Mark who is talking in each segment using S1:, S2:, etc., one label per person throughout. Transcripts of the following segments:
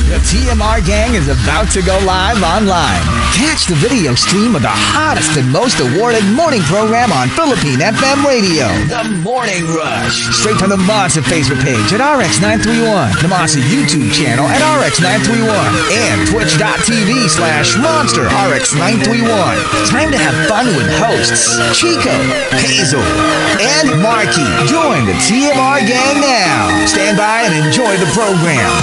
S1: The TMR gang is about to go live online. Catch the video stream of the hottest and most awarded morning program on Philippine FM radio. The Morning Rush. Straight from the Monster Facebook page at RX931, the Monster YouTube channel at RX931, and twitch.tv/Monster RX931. Time to have fun with hosts Chico, Hazel, and Markki. Join the TMR gang now. Stand by and enjoy the program.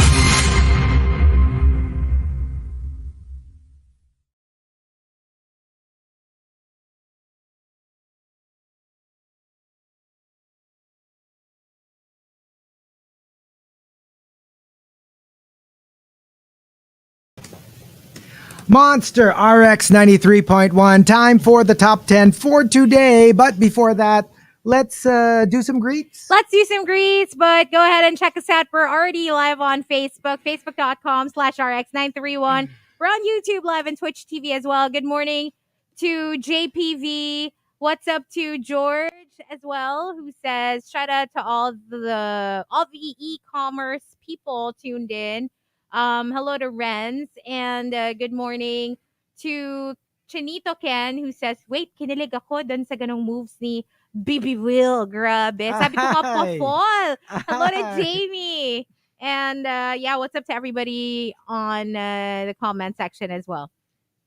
S2: Monster RX93.1. Time for the top 10 for today. But before that, let's do some greets.
S3: Let's do some greets, but go ahead and check us out. We're already live on Facebook, facebook.com/RX931. We're on YouTube live and Twitch TV as well. Good morning to JPV. What's up to George as well, who says, shout out to all the e-commerce people tuned in. Hello to Renz, and good morning to Chinito Ken, who says, wait, kinilig ako dun sa ganong moves ni Bibi Will. Grabe. Sabi ko nga pa-fall. Hello to Jamie. And yeah, what's up to everybody on the comment section as well.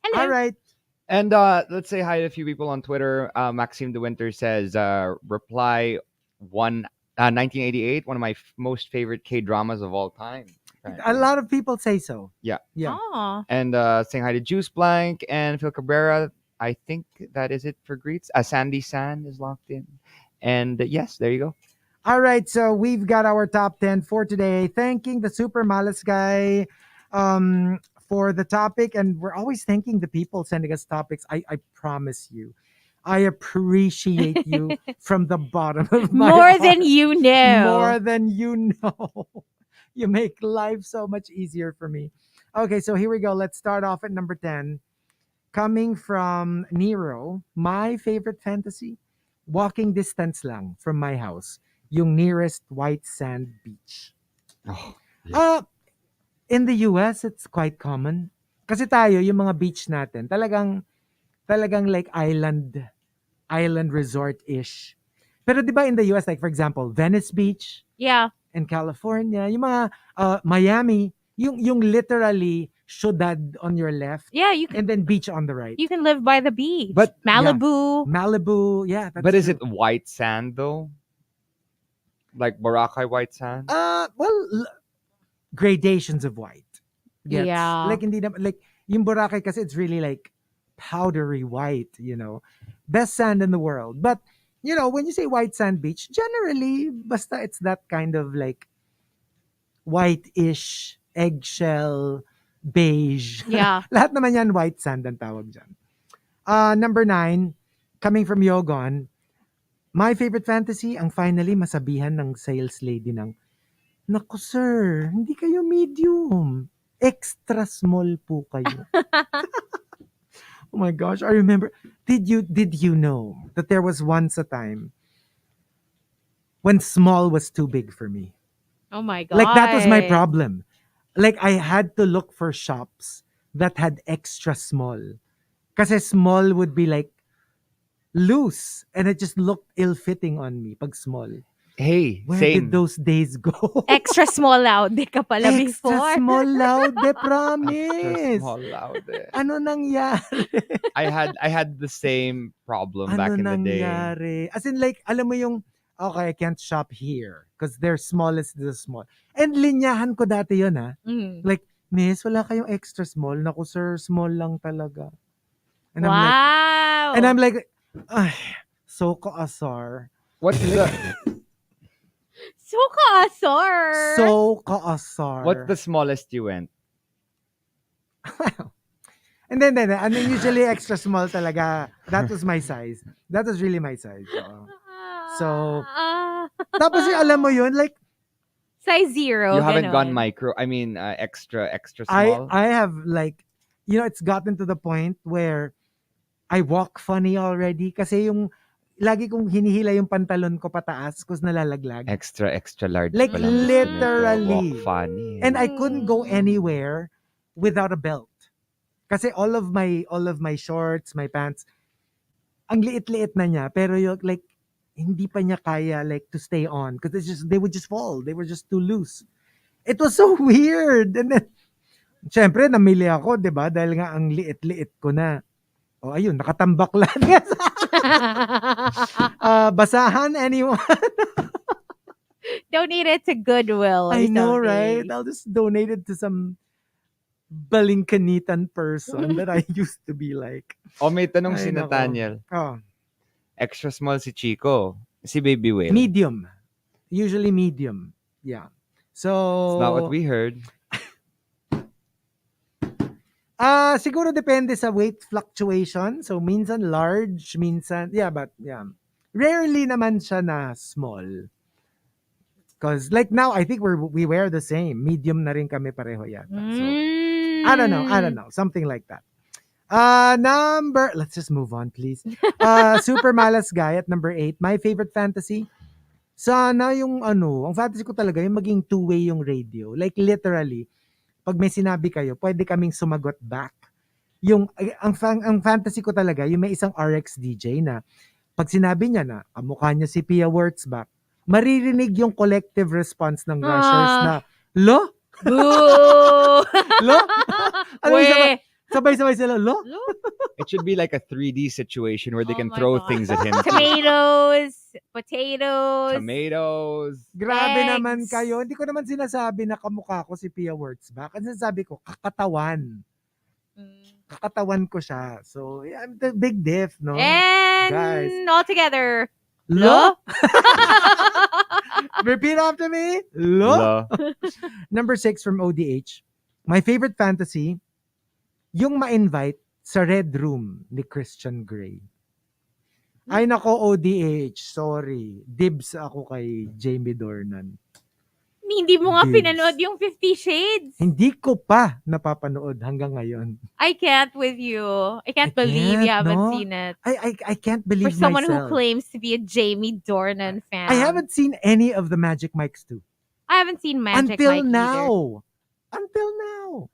S3: Hello.
S2: All right.
S4: And let's say hi to a few people on Twitter. Maxime De Winter says, reply 1988, one of my most favorite K-dramas of all time.
S2: A lot of people say so.
S4: Yeah.
S3: Aww.
S4: And saying hi to Juice Blank and Phil Cabrera. I think that is it for greets. Sandy Sand is locked in. And yes, there you go.
S2: All right, so we've got our top 10 for today. Thanking the Super Malas guy for the topic. And we're always thanking the people sending us topics. I promise you. I appreciate you from the bottom of my
S3: More
S2: heart.
S3: than you know.
S2: More than you know. You make life so much easier for me. Okay, so here we go. Let's start off at number 10. Coming from Nero, my favorite fantasy, walking distance lang from my house, yung nearest white sand beach.
S4: Oh, yeah.
S2: In the US, it's quite common. Kasi tayo, yung mga beach natin, talagang like island resort-ish. Pero di ba in the US, like for example, Venice Beach,
S3: Yeah.
S2: in California, yung mga Miami, yung literally ciudad on your left,
S3: Yeah, you can
S2: and then beach on the right.
S3: live by the beach.
S4: But-
S3: Malibu.
S2: Yeah, that's
S4: But is
S2: true.
S4: it white sand though? Like Boracay white sand?
S2: Gradations of white. Gets?
S3: Yeah.
S2: Like hindi na, like yung Boracay kasi it's really like powdery white, you know. Best sand in the world. But you know, when you say white sand beach, generally basta it's that kind of like white-ish, eggshell, beige.
S3: Yeah.
S2: Lahat naman yan white sand ang tawag dyan. Number 9, coming from Yogon, my favorite fantasy, ang finally masabihan ng sales lady ng, naku sir, hindi kayo medium. Extra small po kayo. Oh my gosh, I remember. Did you know that there was once a time when small was too big for me?
S3: Oh my god.
S2: Like that was my problem. Like I had to look for shops that had extra small. Kasi small would be like loose and it just looked ill-fitting on me pag small.
S4: Hey,
S2: Where
S4: same.
S2: did those days go?
S3: Extra small laude ka pala before.
S2: Extra small loud,
S4: Extra
S2: promise.
S4: small loud eh.
S2: Ano nangyari?
S4: I had the same problem back
S2: Ano
S4: in the day.
S2: nangyari? As in like, alam mo yung, okay, I can't shop here because their smallest is small. And linyahan ko dati yun ha.
S3: Mhm.
S2: Like, miss, wala kayong extra small. Naku sir, small lang talaga. And
S3: Wow.
S2: I'm like, ay, so kaasar.
S4: What's the
S3: So kaasar.
S2: So kaasar.
S4: what's the smallest you went?
S2: And then, usually extra small talaga. That was my size. That was really my size. So, tapos yung alam mo yun, like,
S3: size 0.
S4: You haven't
S3: ganon.
S4: gone micro. I mean, extra small.
S2: I have like, you know, it's gotten to the point where I walk funny already kasi yung lagi kong hinihila yung pantalon ko pataas kasi nalalaglag.
S4: Extra large
S2: Like
S4: pala ang gusto nito.
S2: literally.
S4: Walk funny.
S2: And I couldn't go anywhere without a belt. Kasi all of my shorts, my pants, ang liit-liit na niya, pero yung like hindi pa niya kaya like to stay on because they would just fall. They were just too loose. It was so weird. And then syempre namili ako, 'di ba? Dahil nga ang liit-liit ko na. Oh, ayun, nakatambak lang. Basahan anyone?
S3: Donate it to Goodwill. Or
S2: I know,
S3: something.
S2: right? I'll just donate it to some balingkanitan person that I used to be like.
S4: May tanong
S2: Ay,
S4: si
S2: nako.
S4: Nathaniel.
S2: Oh,
S4: Extra small si Chico. Si Baby Whale.
S2: medium. Usually medium. Yeah. So,
S4: It's not what we heard.
S2: siguro depende sa weight fluctuation. So, minsan large, minsan, but rarely naman siya na small. Because like now, I think we wear the same. Medium na rin kami pareho yata. So, I don't know. Something like that. Let's just move on, please. Super Malas Guy at number 8. My favorite fantasy. Sana yung ang fantasy ko talaga yung maging two-way yung radio. Like literally, pag may sinabi kayo, pwede kaming sumagot back. Ang fantasy ko talaga, yung may isang RX DJ na pag sinabi niya na, kamukha niya si Pia Wurtzbach, maririnig yung collective response ng rushers na, lo?
S3: Boo!
S2: Lo? Ano yung
S3: Weh.
S2: sabay-sabay sila, lo?
S4: It should be like a 3D situation where they
S3: Oh
S4: can
S3: my
S4: throw
S3: God.
S4: things at him.
S3: Tomatoes, potatoes.
S4: Tomatoes.
S2: Grabe
S3: Eggs.
S2: naman kayo. Hindi ko naman sinasabi na kamukha ko si Pia Wurtzbach. Ang sinasabi ko, kakatawan. Kakatawan ko siya. So, the big diff, no?
S3: And
S2: Guys.
S3: all together.
S2: Lo? Repeat after me. Lo?
S4: Lo.
S2: Number 6 from ODH. My favorite fantasy, yung ma-invite sa Red Room ni Christian Grey. Ay nako, ODH. Sorry. Dibs ako kay Jamie Dornan.
S3: Hindi mo nga
S2: Dibs.
S3: pinanood yung 50 Shades.
S2: Hindi ko pa napapanood hanggang ngayon.
S3: I can't with you. I can't
S2: I
S3: believe you
S2: can't,
S3: haven't
S2: no?
S3: seen it.
S2: I can't
S3: For
S2: believe
S3: someone
S2: myself.
S3: who claims to be a Jamie Dornan fan.
S2: I haven't seen any of the Magic Mikes too.
S3: I haven't seen Magic
S2: Until
S3: Mike
S2: now. Until now.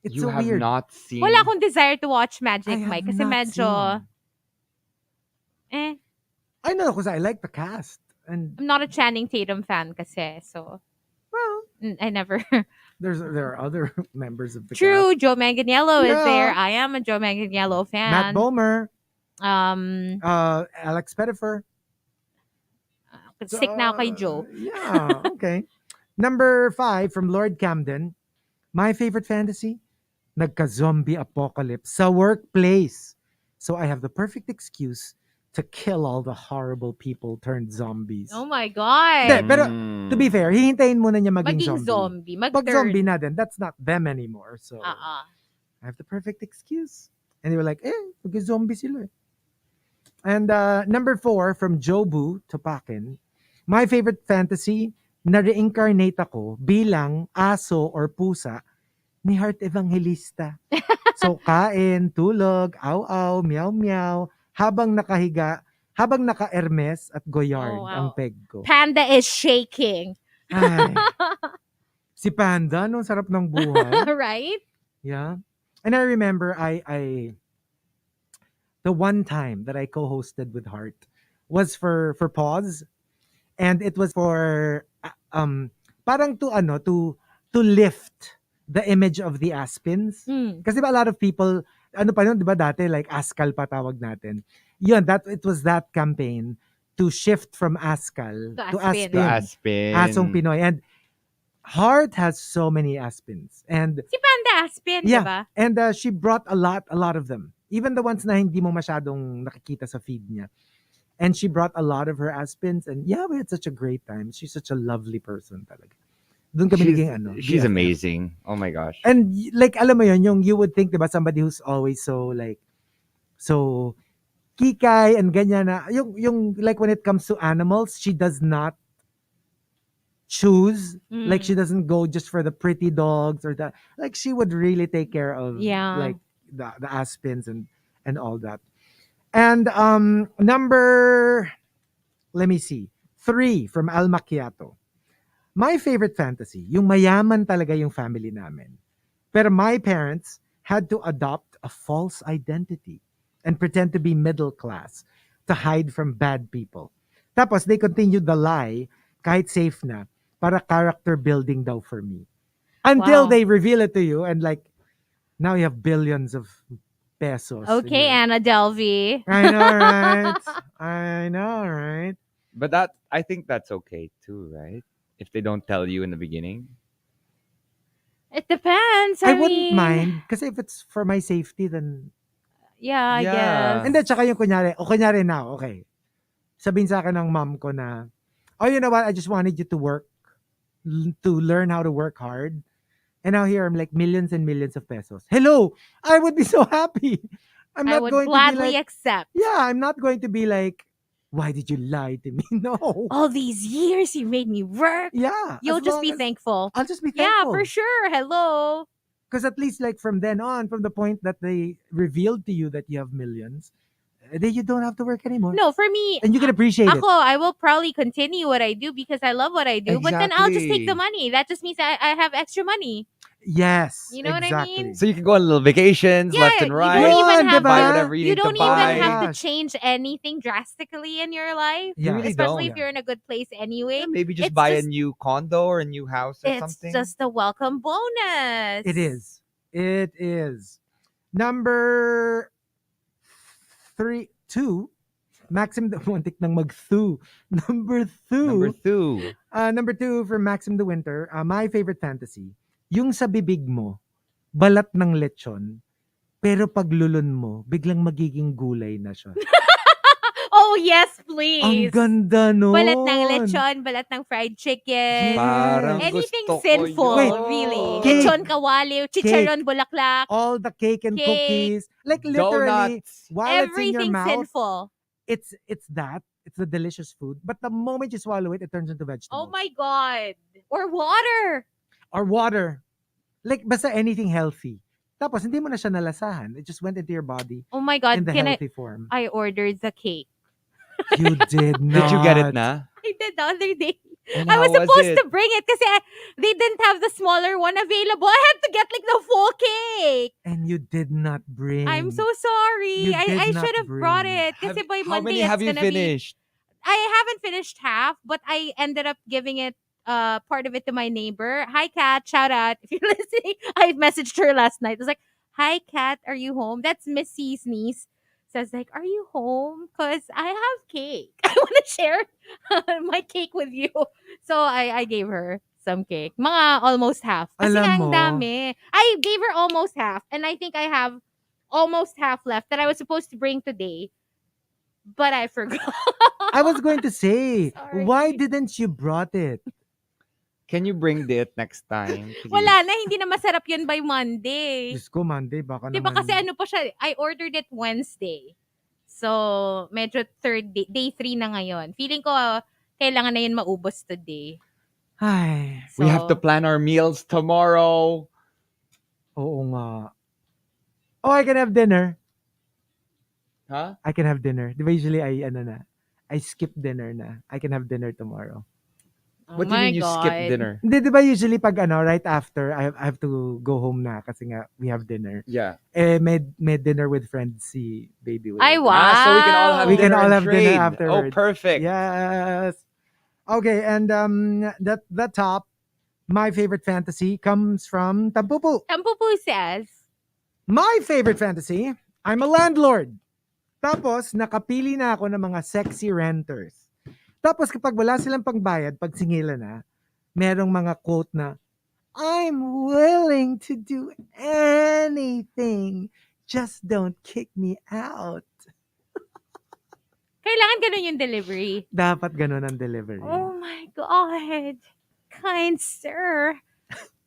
S2: It's
S4: You
S2: so
S4: have
S2: weird.
S4: not seen.
S3: either. Wala akong desire to watch Magic
S2: I have
S3: Mike kasi
S2: not
S3: medyo
S2: seen. I know because I like the cast. And
S3: I'm not a Channing Tatum fan kasi. So,
S2: well,
S3: I never.
S2: there are other members of the
S3: True, Joe Manganiello is
S2: Yeah.
S3: there. I am a Joe Manganiello
S2: cast. Matt
S3: fan.
S2: Bomer,
S3: Um,
S2: Alex Pettifer.
S3: Stick na ako kay Joe.
S2: Yeah, okay. Number 5 from Lord Camden. My favorite fantasy, nagka-zombie apocalypse sa workplace. So I have the perfect excuse to kill all the horrible people turned zombies.
S3: Oh my God.
S2: Hindi, pero to be fair, hihintayin muna niya maging
S3: Maging zombie.
S2: Pag zombie na din, that's not them anymore. So I have the perfect excuse. And they were like, mag-zombie sila. And number 4 from Jobu Topakin. My favorite fantasy, na-reincarnate ako bilang aso or pusa ni Heart Evangelista. So kain, tulog, aw-aw, meow-meow, habang nakahiga, habang naka-Hermes at Goyard
S3: Oh, wow.
S2: ang peg ko.
S3: Panda is shaking.
S2: Ay, si Panda, no? Sarap ng buhay.
S3: Right?
S2: Yeah. And I remember the one time that I co-hosted with Heart was for Pause, and it was for parang to lift the image of the Aspins. Kasi diba a lot of people, pa yun, diba dati, like Askal pa tawag natin. Yun, it was that campaign to shift from Askal to Aspin.
S4: Aspin.
S2: Asong Pinoy. And Heart has so many Aspins. And
S3: Si Panda Aspin,
S2: yeah,
S3: diba?
S2: and she brought a lot of them. Even the ones na hindi mo masyadong nakikita sa feed niya. And she brought a lot of her Aspins. And yeah, we had such a great time. She's such a lovely person talaga. Doon kami naging
S4: She's
S2: BFF.
S4: amazing. Oh my gosh.
S2: And like, alam mo yun, you would think, diba, somebody who's always so kikay and ganyan na, yung like when it comes to animals, she does not choose. Like, she doesn't go just for the pretty dogs or that. Like, she would really take care of like the Aspins and all that. And let me see, 3 from Al Macchiato. My favorite fantasy, yung mayaman talaga yung family namin. Pero my parents had to adopt a false identity and pretend to be middle class to hide from bad people. Tapos they continued the lie kahit safe na para character building daw for me. Until
S3: Wow.
S2: they reveal it to you and like, now you have billions of pesos. in
S3: Okay,
S2: your-
S3: Anna Delvey.
S2: I know, right? I know, right?
S4: But I think that's okay too, right? If they don't tell you in the beginning.
S3: It depends.
S2: I
S3: I
S2: wouldn't
S3: mean,
S2: mind kasi if it's for my safety, then...
S3: Yeah, I
S4: Yeah.
S3: guess.
S2: Hindi, tsaka yung kunyari now, okay. Sabihin sa akin ng mom ko na, oh, you know what? I just wanted you to to learn how to work hard. And now here I'm like millions and millions of pesos. Hello! I would be so happy. I'm
S3: I
S2: not
S3: would
S2: going to be
S3: gladly
S2: like,
S3: accept.
S2: yeah, I'm not going to be like, why did you lie to me? No.
S3: All these years you made me work.
S2: Yeah.
S3: You'll
S2: as
S3: just
S2: long
S3: be
S2: as-
S3: thankful.
S2: I'll just be
S3: Yeah,
S2: thankful.
S3: for sure. Hello.
S2: Because at least like from then on, from the point that they revealed to you that you have millions, then you don't have to work anymore.
S3: No, for me,
S2: And you can appreciate it.
S3: ako, I will probably continue what I do because I love what I do. But then I'll just take the
S4: Exactly.
S3: money. That just means I have extra money.
S2: Yes.
S3: You know what I
S2: exactly.
S3: mean?
S4: So you can go on little vacations left and
S3: you
S4: right.
S3: don't even
S2: Yun,
S3: have
S2: diba?
S4: buy
S3: to,
S4: whatever you,
S3: you
S4: need
S3: don't
S4: to buy.
S3: even have to
S2: Gosh.
S3: change anything drastically in your life.
S2: Yeah.
S4: really
S3: Especially
S4: don't.
S3: if you're in a good place anyway.
S4: Yeah, maybe just
S3: It's
S4: buy
S3: just-
S4: a new condo or a new house or
S3: It's
S4: something.
S3: just a welcome bonus.
S2: It is. It is. Number 2. Maxim the Muntik nang mag-thu. Number 2.
S4: Number 2.
S2: Number 2 from Maxim the Winter. My favorite fantasy. Yung sa bibig mo, balat ng lechon, pero paglulun mo, biglang magiging gulay na siya.
S3: Oh, yes,
S2: Ang
S3: please.
S2: ganda nun.
S3: Balat ng lechon, balat ng fried chicken.
S2: Yes.
S4: Parang
S3: Anything
S4: gusto ko
S3: sinful,
S4: yun.
S3: really.
S2: Cake.
S3: Lechon kawali, chicharon bulaklak,
S2: All the cake and
S3: Cake.
S2: cookies. Like literally,
S4: Donuts.
S2: while it's in your
S3: everything
S2: mouth,
S3: sinful.
S2: it's that. It's the delicious food. But the moment you swallow it, it turns into
S3: Oh
S2: vegetables.
S3: my God. Or water.
S2: Or water. Like, basta anything healthy. Tapos, hindi mo na siya nalasahan. It just went into your body
S3: Oh my
S2: in
S3: God.
S2: the
S3: Can
S2: healthy form.
S3: I ordered the cake.
S2: You did not.
S4: Did you get it na?
S3: I did the other day.
S4: And
S3: I was
S4: how
S3: supposed
S4: it?
S3: to bring it kasi they didn't have the smaller one available. I had to get like the full cake.
S2: And you did not bring.
S3: I'm so sorry.
S2: You did
S3: I
S2: not
S3: should have brought
S2: bring.
S3: it kasi by
S4: How
S3: Monday
S4: many have
S3: it's
S4: you
S3: gonna
S4: finished?
S3: I haven't finished half, but I ended up giving it part of it to my neighbor. Hi Kat, shout out if you're listening. I messaged her last night. I was like, "Hi Kat, are you home?" That's Missy's niece. Says like, "Are you home? Cause I have cake. I want to share my cake with you." So I gave her some cake. Mga almost half. Kasi
S2: Alam
S3: nga ang
S2: mo.
S3: dami. I gave her almost half, and I think I have almost half left that I was supposed to bring today. But I forgot.
S2: I was going to say,
S3: Sorry.
S2: why didn't you brought it?
S4: Can you bring it next time? please?
S3: Wala na, hindi na masarap yun by Monday.
S2: Diyos ko, Monday, baka
S3: Diba
S2: naman.
S3: kasi ano pa siya, I ordered it Wednesday. So, medyo third day, day 3 na ngayon. Feeling ko, kailangan na yun maubos today.
S2: Ay,
S3: So,
S4: We have to plan our meals tomorrow.
S2: oo nga. Oh, I can have dinner.
S4: Huh?
S2: I can have dinner. Di ba usually I skip dinner na. I can have dinner tomorrow.
S3: oh
S4: What do you
S3: my
S4: mean you
S3: God.
S4: skip dinner?
S2: Hindi, di ba usually pag right after, I have to go home na kasi nga we have dinner.
S4: Yeah.
S2: May dinner with friends si Baby Will.
S3: Ay, wow.
S4: So we can all have
S2: We can
S4: dinner
S2: all
S4: and
S2: have dinner
S4: trade.
S2: afterwards.
S4: Oh, perfect.
S2: Yes. Okay, and the top, my favorite fantasy comes from Tampupu.
S3: Tampupu says,
S2: My favorite fantasy, I'm a landlord. Tapos, nakapili na ako ng mga sexy renters. Tapos, kapag wala silang pangbayad, pag singilan na, merong mga quote na, I'm willing to do anything. Just don't kick me out.
S3: kailangan ganun yung delivery.
S2: Dapat ganun ang delivery.
S3: Oh my God. Kind sir.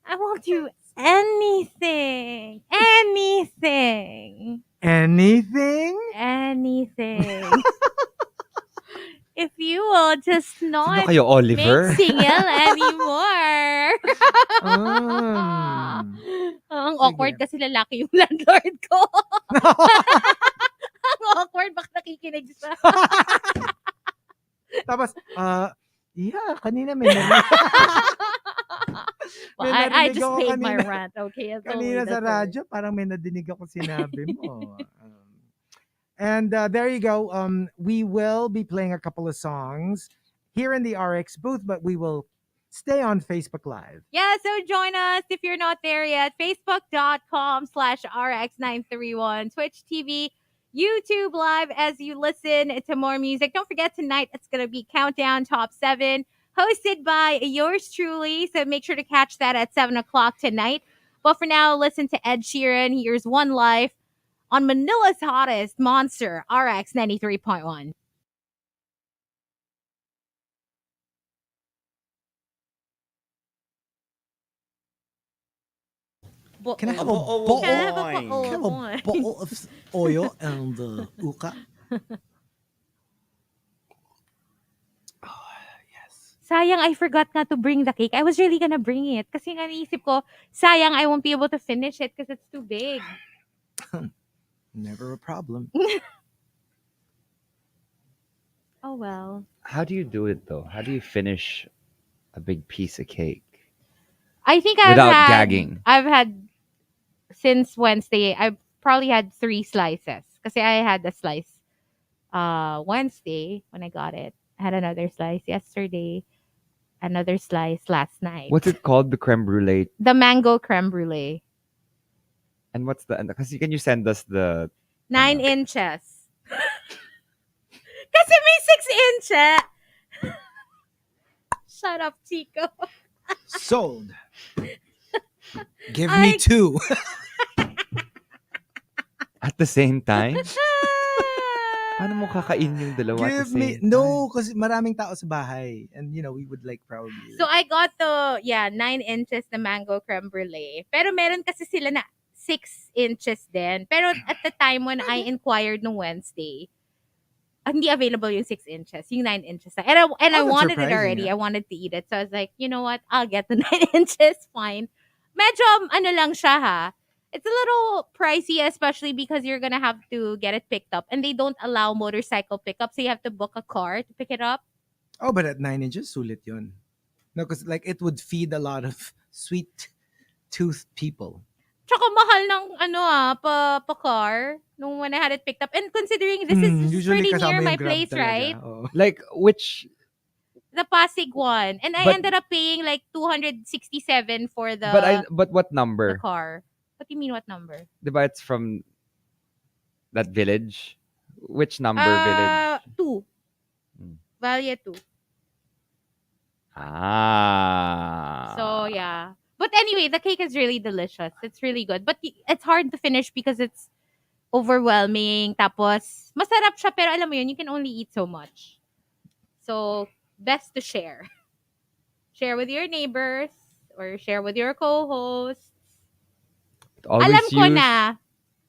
S3: I will do anything. Anything.
S2: Anything?
S3: Anything. If you will just
S4: Sino
S3: not
S4: kayo, Oliver?
S3: make single anymore. Ang awkward kasi lalaki yung landlord ko. Ang awkward, baka nakikinig sa...
S2: Tapos, yeah, kanina may narinig.
S3: Well,
S2: May
S3: I
S2: narinig
S3: just
S2: ako
S3: paid my
S2: kanina.
S3: rent, okay? It's
S2: Kanina
S3: only
S2: sa
S3: the third.
S2: radyo, parang may nadinig ako sinabi mo. And there you go. We will be playing a couple of songs here in the RX booth, but we will stay on Facebook Live.
S3: Yeah, so join us if you're not there yet. Facebook.com/RX931, Twitch TV, YouTube Live as you listen to more music. Don't forget, tonight it's going to be Countdown Top 7, hosted by yours truly. So make sure to catch that at 7 o'clock tonight. But for now, listen to Ed Sheeran. Here's One Life on Manila's hottest Monster RX93.1.
S2: Can I have a bowl?
S3: Can I have a
S2: Can I have a bowl of oil and uka?
S3: Sayang, I forgot nga to bring the cake. I was really gonna bring it. Kasi nga naisip ko, sayang, I won't be able to finish it because it's too big.
S2: Never a problem.
S3: Oh, well.
S4: How do you do it though? How do you finish a big piece of cake
S3: I think
S4: without gagging?
S3: I've had, since Wednesday, I've probably had 3 slices. Kasi I had a slice Wednesday when I got it. I had another slice yesterday. Another slice last night.
S4: What's it called? The creme brulee.
S3: The mango creme brulee.
S4: And what's the? Because can you send us the
S3: 9 inches. Kasi may 6 inches. Shut up, Chico.
S2: Sold. Give me 2.
S4: at the same time? Paano mo kakain yung dalawa at the
S2: Give
S4: same
S2: me
S4: time?
S2: no, kasi maraming tao sa bahay, and we would like probably.
S3: So I got the 9 inches na mango creme brulee. Pero meron kasi sila na 6 inches din. Pero at the time when I inquired no Wednesday, hindi available yung 6 inches, yung 9 inches. And I
S2: that's
S3: wanted it
S2: surprising,
S3: already.
S2: yeah.
S3: I wanted to eat it. So I was like, you know what? I'll get the 9 inches. Fine. Medyo ano lang siya ha. It's a little pricey, especially because you're gonna have to get it picked up. And they don't allow motorcycle pickup. So you have to book a car to pick it up.
S2: Oh, but at 9 inches, sulit yun. No, because like it would feed a lot of sweet toothed people.
S3: Tsaka mahal ng pa car nung when I had it picked up. And considering this is
S2: Usually
S3: pretty
S2: kasama
S3: near
S2: yung
S3: my
S2: Grab
S3: place,
S2: talaga.
S3: right?
S2: Oo.
S4: Like, which...
S3: The Pasig one. And I
S4: But-
S3: ended up paying like 267 for the
S4: But what
S3: the
S4: number?
S3: car. What do you mean what number?
S4: Diba it's from that village? Which number village?
S3: 2.
S4: Hmm.
S3: Value 2.
S4: Ah.
S3: So, yeah. But anyway, the cake is really delicious. It's really good. But it's hard to finish because it's overwhelming. Tapos, masarap siya. Pero alam mo yun, you can only eat so much. So, best to share. Share with your neighbors or share with your co-hosts.
S4: Always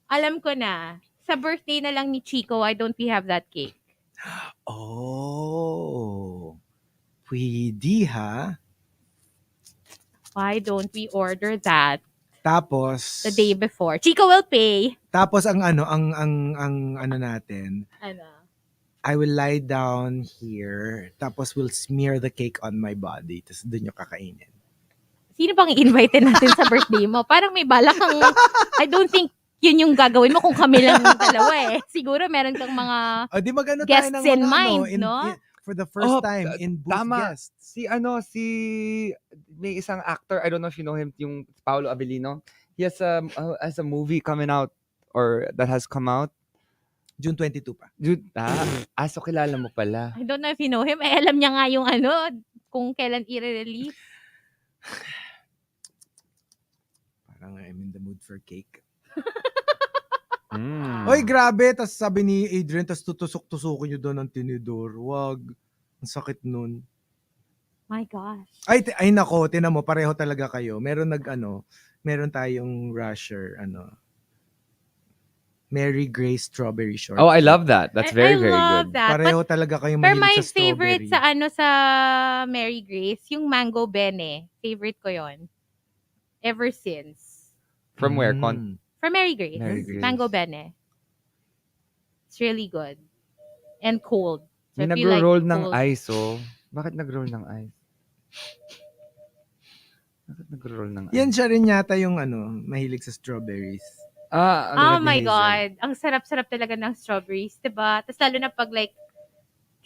S3: Alam ko na. Sa birthday na lang ni Chico, why don't we have that cake?
S2: Oh. Pwede ha.
S3: Why don't we order that
S2: Tapos
S3: the day before? Chico will pay.
S2: Tapos ang natin,
S3: Ano?
S2: I will lie down here, tapos we'll smear the cake on my body, tapos doon yung kakainin.
S3: Sino pang i-invite natin sa birthday mo? Parang may balak kang, I don't think yun yung gagawin mo kung kami lang yung dalawa eh. Siguro meron kang mga
S2: Di magano tayo
S3: guests
S2: ng
S3: in
S2: mga,
S3: mind, no?
S2: for the first time in booth
S4: tama.
S2: guests.
S4: May isang actor, I don't know if you know him, yung Paolo Avellino. He has a movie coming out or that has come out.
S2: June 22 pa.
S4: So kilala mo pala.
S3: I don't know if you know him. Alam niya nga yung kung kailan i-release.
S2: Parang I'm in the mood for cake.
S4: Mm.
S2: Oy, grabe. Tapos sabi ni Adrian, tapos tutusok-tusukin nyo doon ng tinidor. Wag. Ang sakit nun.
S3: My gosh.
S2: Ay nako, tinan mo, pareho talaga kayo. Meron tayong rasher, Mary Grace strawberry shortcake.
S4: Oh, I love that. That's very, very
S3: love
S4: good.
S3: that.
S2: Pareho talaga kayo
S3: Pero
S2: mahilig
S3: my
S2: sa
S3: favorite
S2: strawberry.
S3: sa Mary Grace, yung mango bene. Favorite ko yon. Ever since.
S4: From where?
S3: For Mary Grace.
S4: Mary Grace.
S3: Mango bene. It's really good. and cold. So
S4: May
S3: if you like
S4: nagro-roll ng
S3: cold,
S4: ice, oh. Bakit nag-roll ng ice? Bakit nag-roll ng
S2: Yan
S4: ice?
S2: siya rin yata yung mahilig sa strawberries.
S4: Ah,
S3: oh
S2: Tulad ni
S3: my
S2: Hazel.
S3: God, ang sarap-sarap talaga ng strawberries, diba? Tapos lalo na pag like